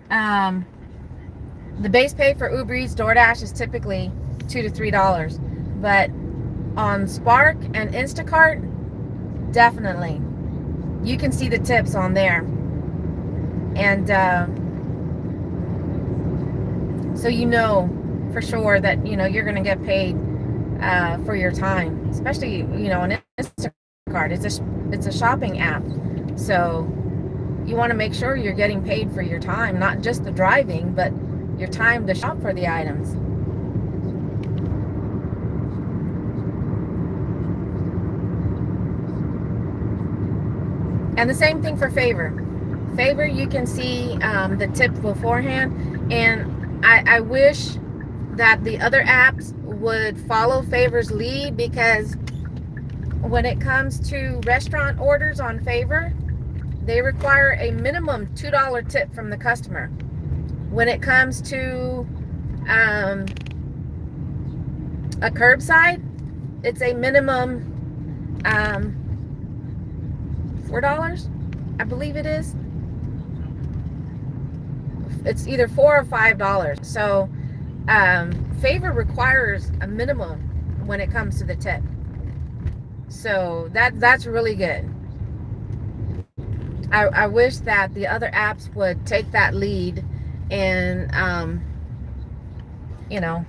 the base pay for Uber Eats, DoorDash is typically $2 to $3. But on Spark and Instacart, definitely you can see the tips on there. And so you know for sure that, you know, you're going to get paid for your time, especially, you know, on Instacart. It's a shopping app, so you want to make sure you're getting paid for your time, not just the driving, but your time to shop for the items. And the same thing for Favor. Favor, you can see the tip beforehand, and I wish that the other apps would follow Favor's lead, because when it comes to restaurant orders on Favor, they require a minimum $2 tip from the customer. When it comes to a curbside, it's a minimum $4, I believe it is. It's either $4 or $5. So Favor requires a minimum when it comes to the tip. So that's really good. I wish that the other apps would take that lead and you know,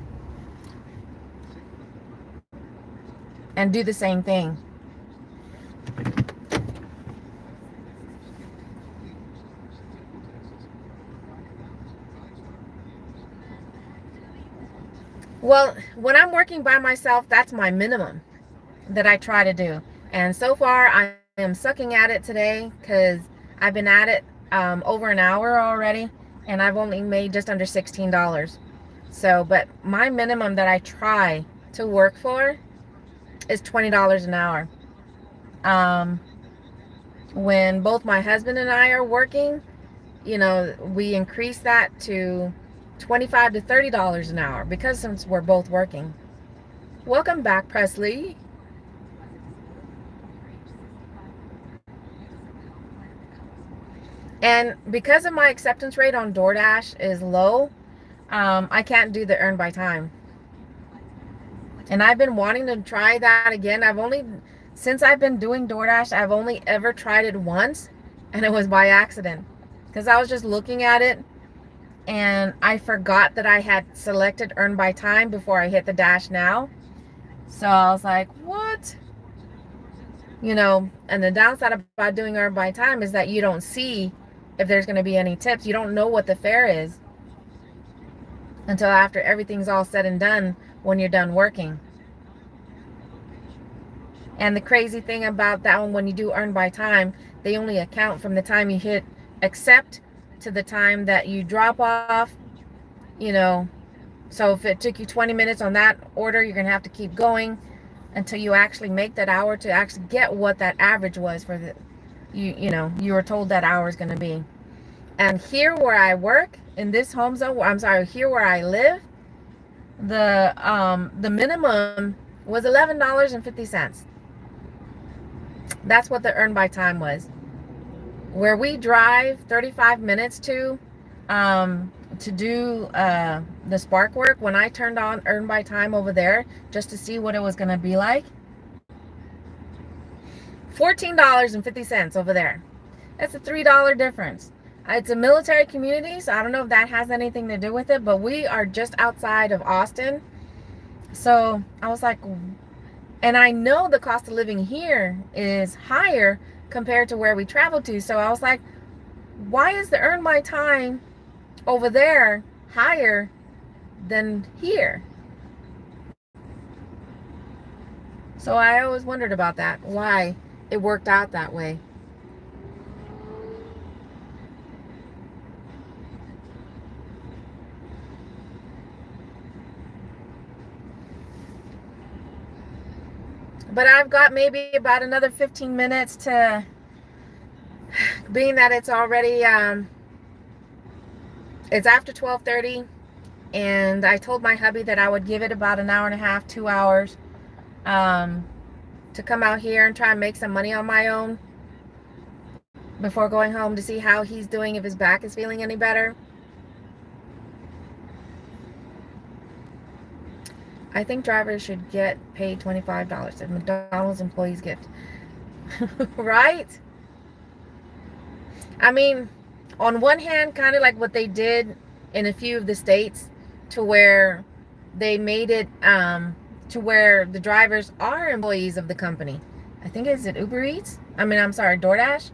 and do the same thing. Well, when I'm working by myself, that's my minimum that I try to do. And so far, I am sucking at it today, because I've been at it over an hour already, and I've only made just under $16. So, but my minimum that I try to work for is $20 an hour. When both my husband and I are working, you know, we increase that to $25 to $30 an hour, because since we're both working. Welcome back, Presley. And because of my acceptance rate on DoorDash is low, I can't do the earn by time. And I've been wanting to try that again. Since I've been doing DoorDash, I've only ever tried it once, and it was by accident, because I was just looking at it and I forgot that I had selected earn by time before I hit the dash now. So I was like, what? you know, and the downside about doing earn by time is that you don't see if there's going to be any tips. You don't know what the fare is until after everything's all said and done when you're done working. And the crazy thing about that one, when you do earn by time, they only account from the time you hit accept to the time that you drop off, you know. So if it took you 20 minutes on that order, you're going to have to keep going until you actually make that hour to actually get what that average was for the, you know, you were told that hour is going to be. And here where I work in this home zone, I'm sorry, here where I live, the minimum was $11.50. That's what the earn by time was. Where we drive 35 minutes to do the spark work, when I turned on earn by time over there just to see what it was going to be like, $14.50 over there. That's a $3 difference. It's a military community, so I don't know if that has anything to do with it, but we are just outside of Austin. So I was like, and I know the cost of living here is higher compared to where we traveled to. So I was like, why is the earn by time over there higher than here? So I always wondered about that, why it worked out that way. But I've got maybe about another 15 minutes to, being that it's already, it's after 12:30, and I told my hubby that I would give it about an hour and a half, 2 hours, to come out here and try and make some money on my own before going home to see how he's doing, if his back is feeling any better. I think drivers should get paid $25 if McDonald's employees get, right? I mean, on one hand, kind of like what they did in a few of the states, to where they made it to where the drivers are employees of the company. I think, is it Uber Eats? I'm sorry, DoorDash.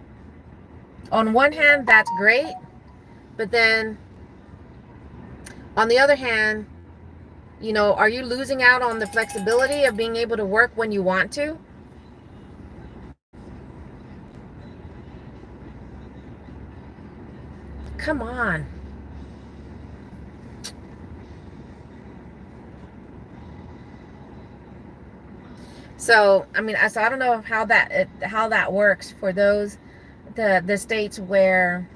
On one hand, that's great, but then on the other hand, you know, are you losing out on the flexibility of being able to work when you want to? Come on. So, so I don't know how that works for those, the states where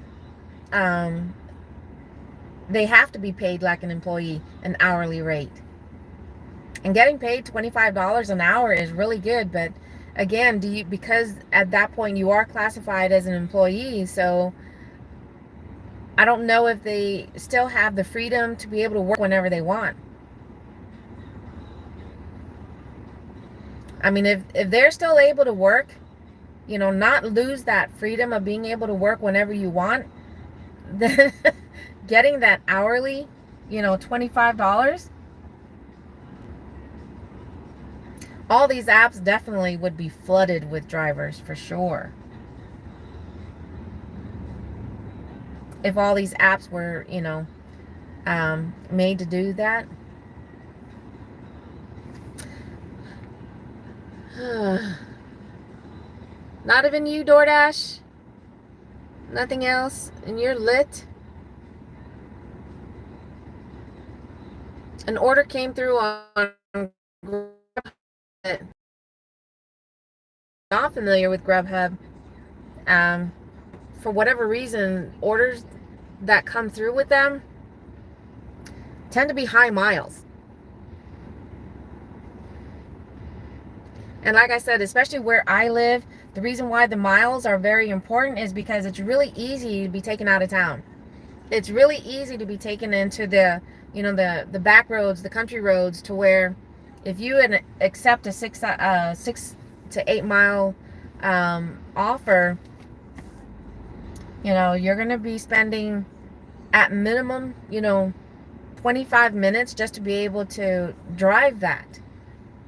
they have to be paid like an employee, an hourly rate. And getting paid $25 an hour is really good, but again, because at that point you are classified as an employee, so I don't know if they still have the freedom to be able to work whenever they want. If they're still able to work, you know, not lose that freedom of being able to work whenever you want, then getting that hourly, you know, $25, all these apps definitely would be flooded with drivers for sure. If all these apps were, you know, made to do that. Not even you, DoorDash? Nothing else? And you're lit? An order came through on Grubhub. Not familiar with Grubhub. For whatever reason, orders that come through with them tend to be high miles. And like I said, especially where I live, the reason why the miles are very important is because it's really easy to be taken out of town. It's really easy to be taken into the, you know, the back roads, the country roads, to where if you accept a 6 to 8 mile offer, you know, you're going to be spending at minimum, you know, 25 minutes just to be able to drive that.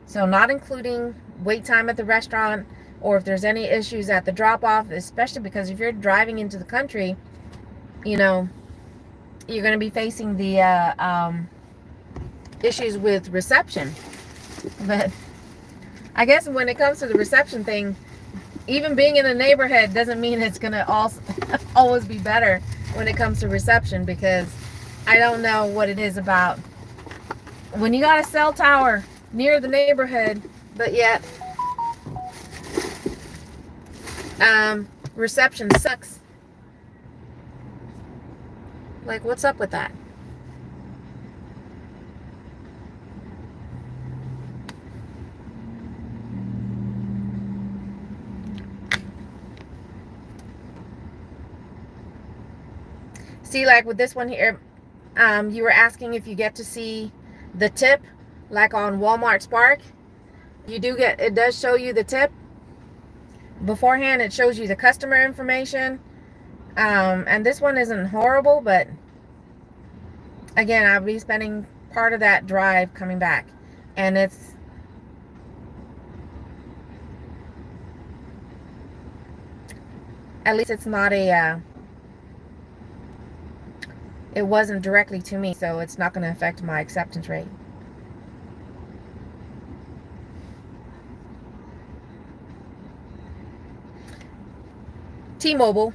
So not including wait time at the restaurant or if there's any issues at the drop-off, especially because if you're driving into the country, you know, you're going to be facing the issues with reception. But I guess when it comes to the reception thing, even being in a neighborhood doesn't mean it's going to also always be better when it comes to reception, because I don't know what it is about when you got a cell tower near the neighborhood, but yet reception sucks. Like, what's up with that? See, like with this one here, you were asking if you get to see the tip, like on Walmart Spark. You do get, it does show you the tip. Beforehand, it shows you the customer information. And this one isn't horrible, but again, I'll be spending part of that drive coming back. And it's, at least it's not a, it wasn't directly to me, so it's not going to affect my acceptance rate. T-Mobile.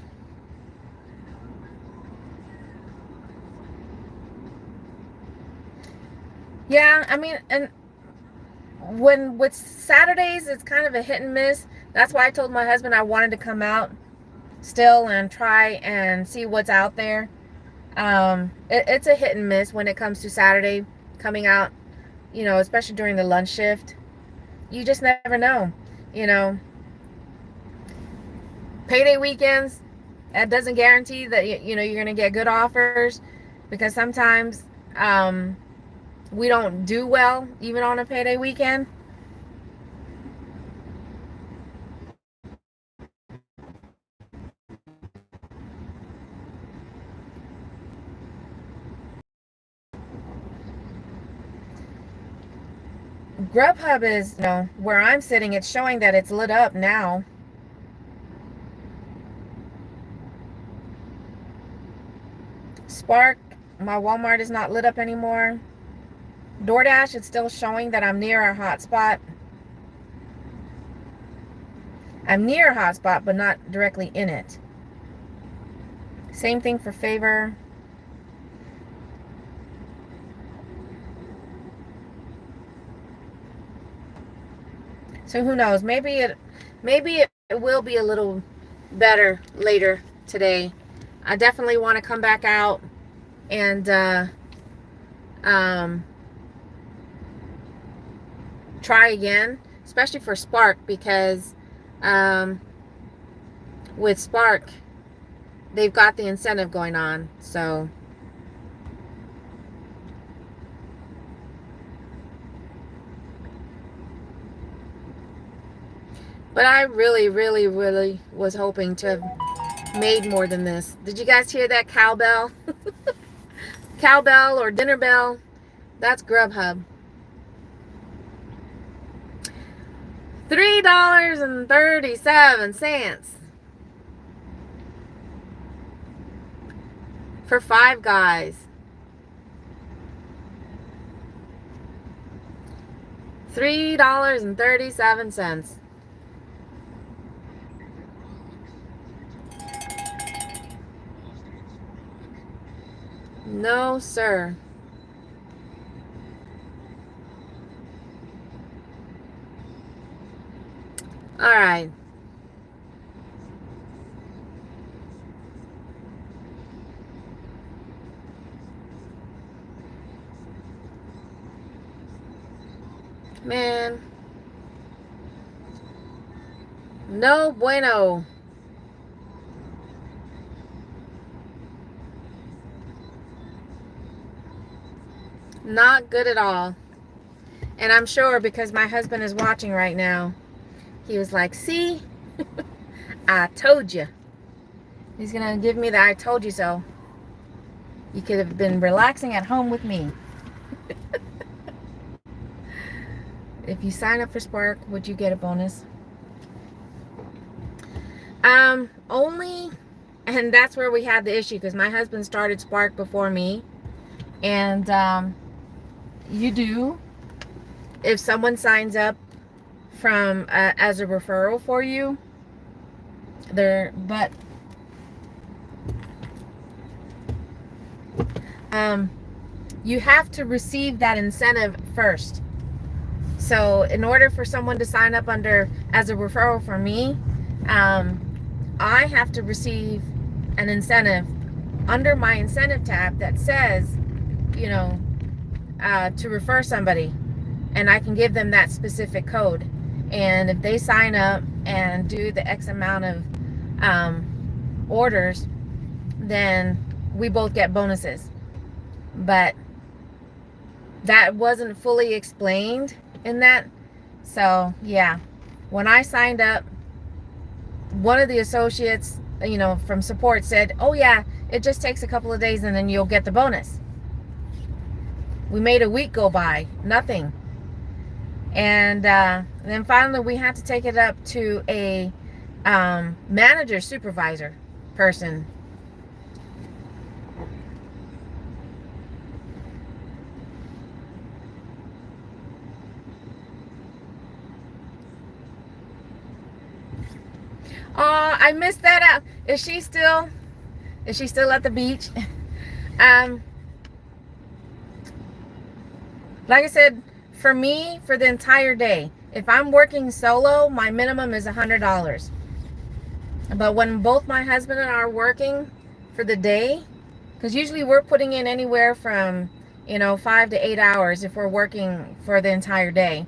Yeah, I mean, and when with Saturdays, it's kind of a hit and miss. That's why I told my husband I wanted to come out still and try and see what's out there. It's a hit and miss when it comes to Saturday coming out, you know, especially during the lunch shift. You just never know, you know. Payday weekends, that doesn't guarantee that, you know, you're going to get good offers, because sometimes we don't do well even on a payday weekend. Grubhub is, you know, where I'm sitting, it's showing that it's lit up now. Spark, my Walmart is not lit up anymore. DoorDash, it's still showing that I'm near a hotspot. I'm near a hotspot, but not directly in it. Same thing for Favor. So who knows? Maybe it will be a little better later today. I definitely want to come back out and try again, especially for Spark, because with Spark they've got the incentive going on. So but I really was hoping to have made more than this. Did you guys hear that cowbell? Cowbell or dinner bell? That's Grubhub. $3.37 for 5 guys. $3.37. No, sir. All right. Man. No bueno. Not good at all. And I'm sure because my husband is watching right now, he was like, see, I told you. He's going to give me the I told you so. You could have been relaxing at home with me. If you sign up for Spark, would you get a bonus? Only, and that's where we had the issue, because my husband started Spark before me. And you do, if someone signs up from as a referral for you, but you have to receive that incentive first. So in order for someone to sign up as a referral for me, I have to receive an incentive under my incentive tab that says, to refer somebody, and I can give them that specific code. And if they sign up and do the X amount of orders, then we both get bonuses. But that wasn't fully explained in that. So yeah, when I signed up, one of the associates, from support said, oh yeah, it just takes a couple of days and then you'll get the bonus. We made a week go by, nothing. And then finally we had to take it up to a manager, supervisor person. I missed that out. Is she still at the beach? Like I said, for me, for the entire day, if I'm working solo, my minimum is $100. But when both my husband and I are working for the day, because usually we're putting in anywhere from 5 to 8 hours if we're working for the entire day.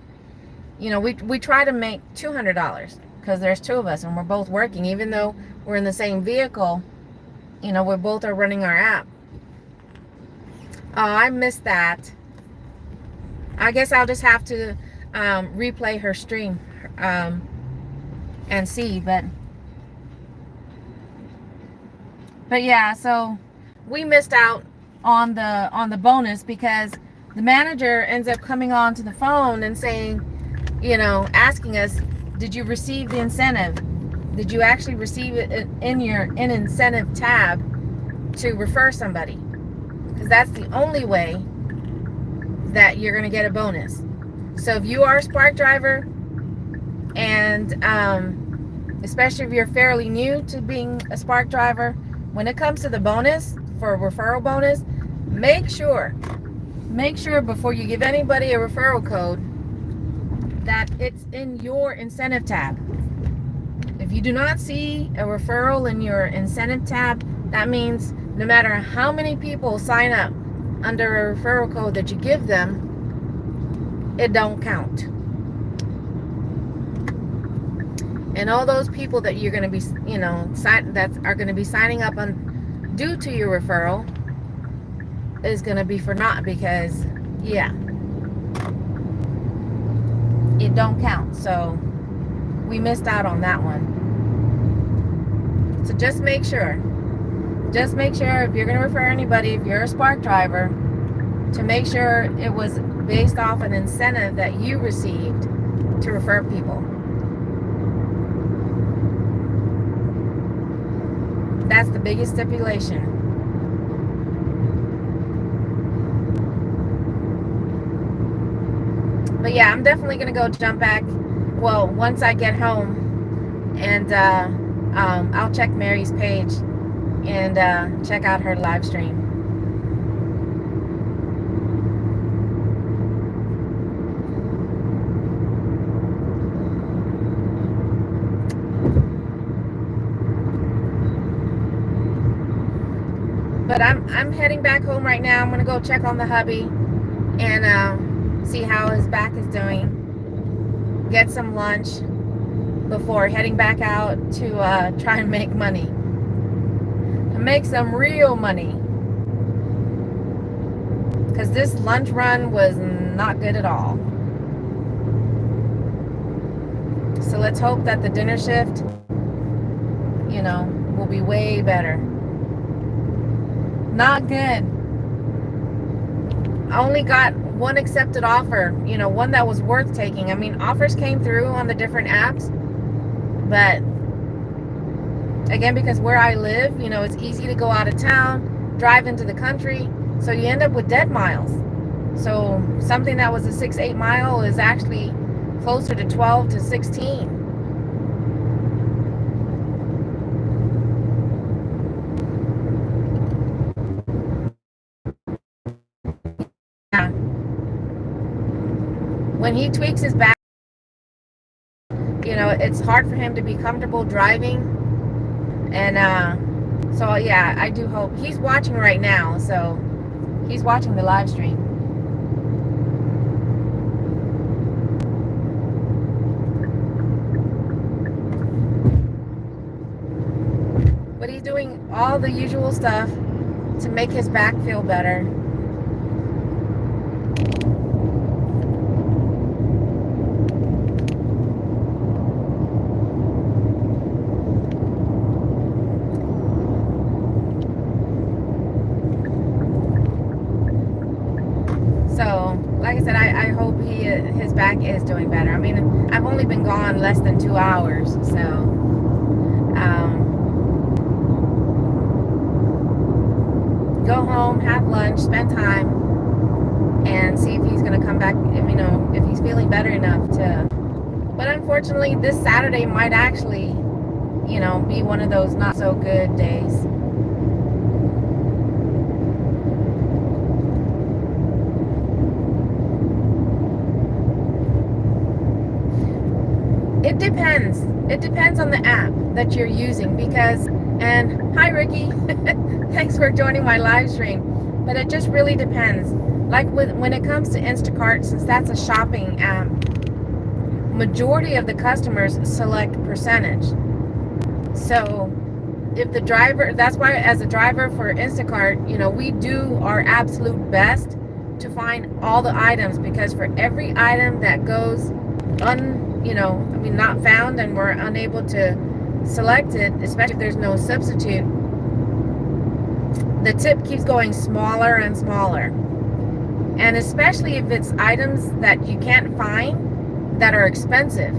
We try to make $200 because there's two of us and we're both working, even though we're in the same vehicle. We both are running our app. Oh, I missed that. I guess I'll just have to replay her stream and see, but yeah, so we missed out on the bonus because the manager ends up coming on to the phone and saying, asking us, did you receive the incentive? Did you actually receive it in incentive tab to refer somebody? Because that's the only way that you're going to get a bonus. So if you are a Spark driver, and especially if you're fairly new to being a Spark driver, when it comes to the bonus, for a referral bonus, make sure before you give anybody a referral code that it's in your incentive tab. If you do not see a referral in your incentive tab, that means no matter how many people sign up under a referral code that you give them, it don't count. And all those people that you're going to be, that are going to be signing up on due to your referral is going to be for naught, because yeah, it don't count. So we missed out on that one. So just make sure if you're going to refer anybody, if you're a Spark driver, to make sure it was based off an incentive that you received to refer people. That's the biggest stipulation. But yeah, I'm definitely going to go jump back. Well, once I get home, and I'll check Mary's page and check out her live stream. But I'm heading back home right now. I'm gonna go check on the hubby and see how his back is doing. Get some lunch before heading back out to try and make money. Make some real money, because this lunch run was not good at all. So let's hope that the dinner shift, will be way better. Not good. I only got one accepted offer, one that was worth taking. I mean, offers came through on the different apps, but again, because where I live, it's easy to go out of town, drive into the country, so you end up with dead miles. So something that was a 6-8 mile is actually closer to 12 to 16. Yeah. When he tweaks his back, it's hard for him to be comfortable driving. And so yeah, I do hope he's watching right now. So he's watching the live stream. But he's doing all the usual stuff to make his back feel better. So, like I said, I hope his back is doing better. I mean, I've only been gone less than 2 hours, so go home, have lunch, spend time, and see if he's going to come back, if he's feeling better enough to. But unfortunately, this Saturday might actually, be one of those not so good days. It depends. It depends on the app that you're using and hi Ricky, thanks for joining my live stream. But it just really depends. Like when it comes to Instacart, since that's a shopping app, majority of the customers select percentage. So if the driver, that's why as a driver for Instacart, we do our absolute best to find all the items, because for every item that goes not found and we're unable to select it, especially if there's no substitute, the tip keeps going smaller and smaller. And especially if it's items that you can't find that are expensive.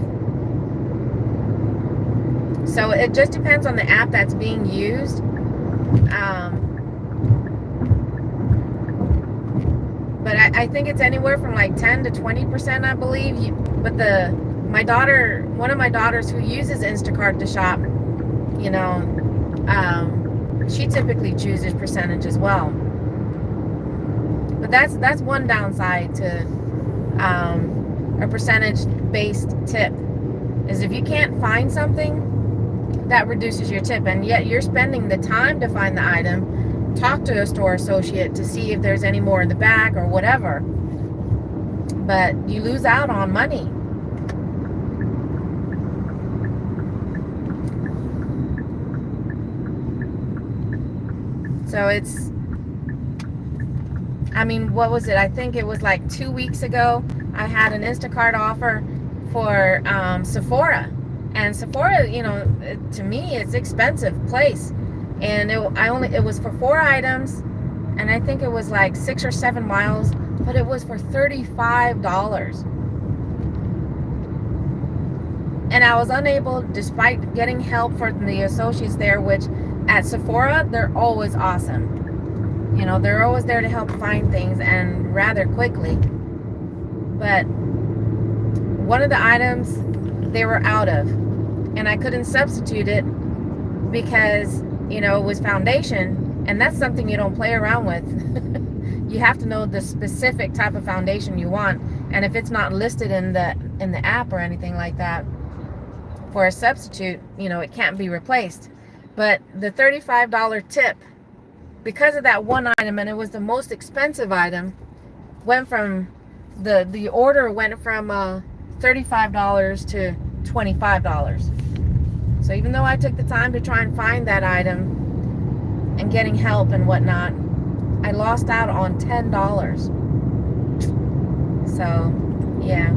So it just depends on the app that's being used. But I think it's anywhere from like 10 to 20%, I believe. But one of my daughters who uses Instacart to shop, she typically chooses percentage as well. But that's one downside to a percentage-based tip, is if you can't find something, that reduces your tip, and yet you're spending the time to find the item, talk to a store associate to see if there's any more in the bag or whatever, but you lose out on money. So what was it? I think it was like 2 weeks ago, I had an Instacart offer for Sephora. And Sephora, to me, it's expensive place. And it was for 4 items, and I think it was like 6 or 7 miles, but it was for $35. And I was unable, despite getting help from the associates there, which at Sephora, they're always awesome. They're always there to help find things, and rather quickly. But one of the items they were out of, and I couldn't substitute it because, it was foundation, and that's something you don't play around with. You have to know the specific type of foundation you want, and if it's not listed in the app or anything like that for a substitute, it can't be replaced. But the $35 tip, because of that one item, and it was the most expensive item, went from the order went from $35 to $25. So even though I took the time to try and find that item and getting help and whatnot, I lost out on $10. So yeah.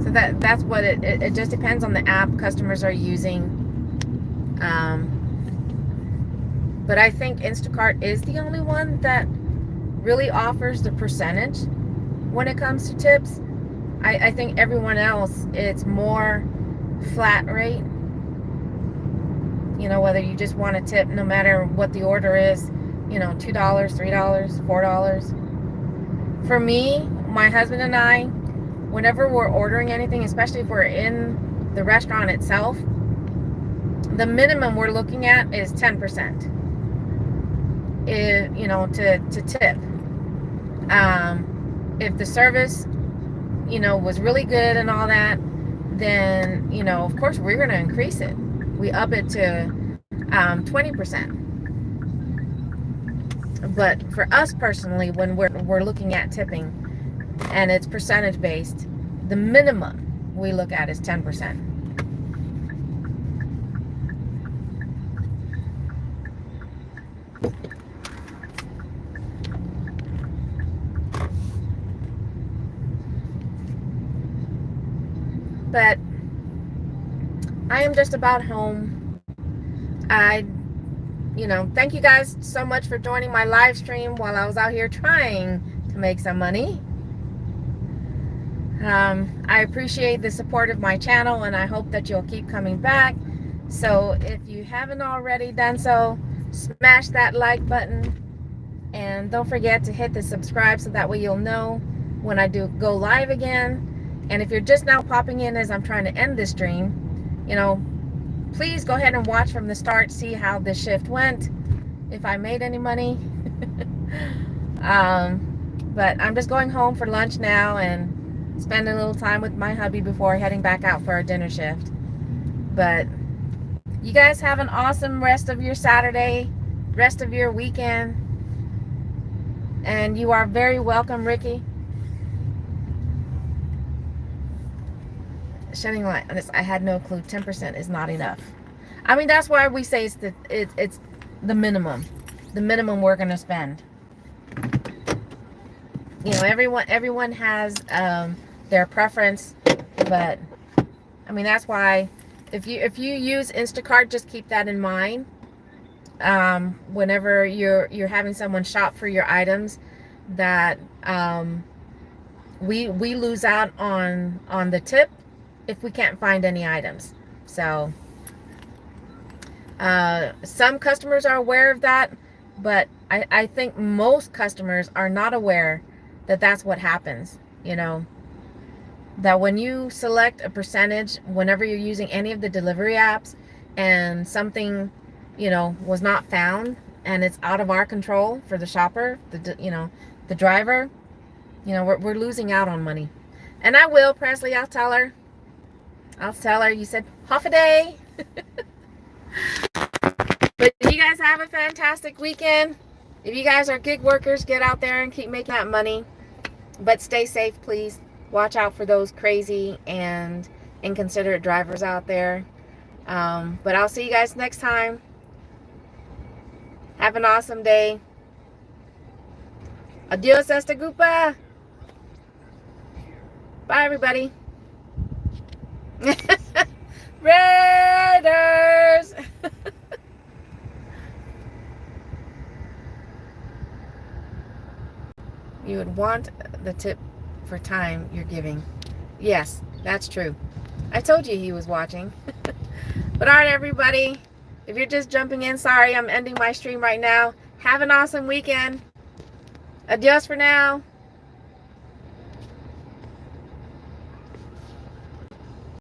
So that's what it just depends on the app customers are using. But I think Instacart is the only one that really offers the percentage when it comes to tips. I think everyone else, it's more flat rate. You know, whether you just want to tip no matter what the order is, you know, $2, $3, $4. For me, my husband and I, whenever we're ordering anything, especially if we're in the restaurant itself, the minimum we're looking at is 10%. You know, to tip. If the service, you know, was really good and all that, then, you know, of course we're going to increase it. We up it to 20%. But for us personally, when we're looking at tipping and it's percentage based, the minimum we look at is 10%. But I am just about home. You know, thank you guys so much for joining my live stream while I was out here trying to make some money. I appreciate the support of my channel, and I hope that you'll keep coming back. So if you haven't already done so, smash that like button, and don't forget to hit the subscribe so that way you'll know when I do go live again. And if you're just now popping in as I'm trying to end this stream, you know, please go ahead and watch from the start, see how this shift went, if I made any money. But I'm just going home for lunch now and spending a little time with my hubby before heading back out for our dinner shift. But you guys have an awesome rest of your Saturday, rest of your weekend. And you are very welcome, Ricky. Shedding light on this, I had no clue 10% is not enough. I mean, that's why we say it's the minimum we're gonna spend. You know, everyone has their preference, but I mean, that's why if you use Instacart, just keep that in mind. Whenever you're having someone shop for your items, that we lose out on the tip if we can't find any items. So some customers are aware of that, but I think most customers are not aware that that's what happens. You know, that when you select a percentage, whenever you're using any of the delivery apps and something, you know, was not found and it's out of our control for the shopper, the driver, you know, we're losing out on money. And I will, Presley, I'll tell her, you said Hafa Adai. But you guys have a fantastic weekend. If you guys are gig workers, get out there and keep making that money. But stay safe, please. Watch out for those crazy and inconsiderate drivers out there. But I'll see you guys next time. Have an awesome day. Adios, esta gupa. Bye, everybody. Raiders. You would want the tip for time you're giving. Yes, that's true. I told you he was watching. But all right, everybody, if you're just jumping in, sorry, I'm ending my stream right now. Have an awesome weekend. Adios for now.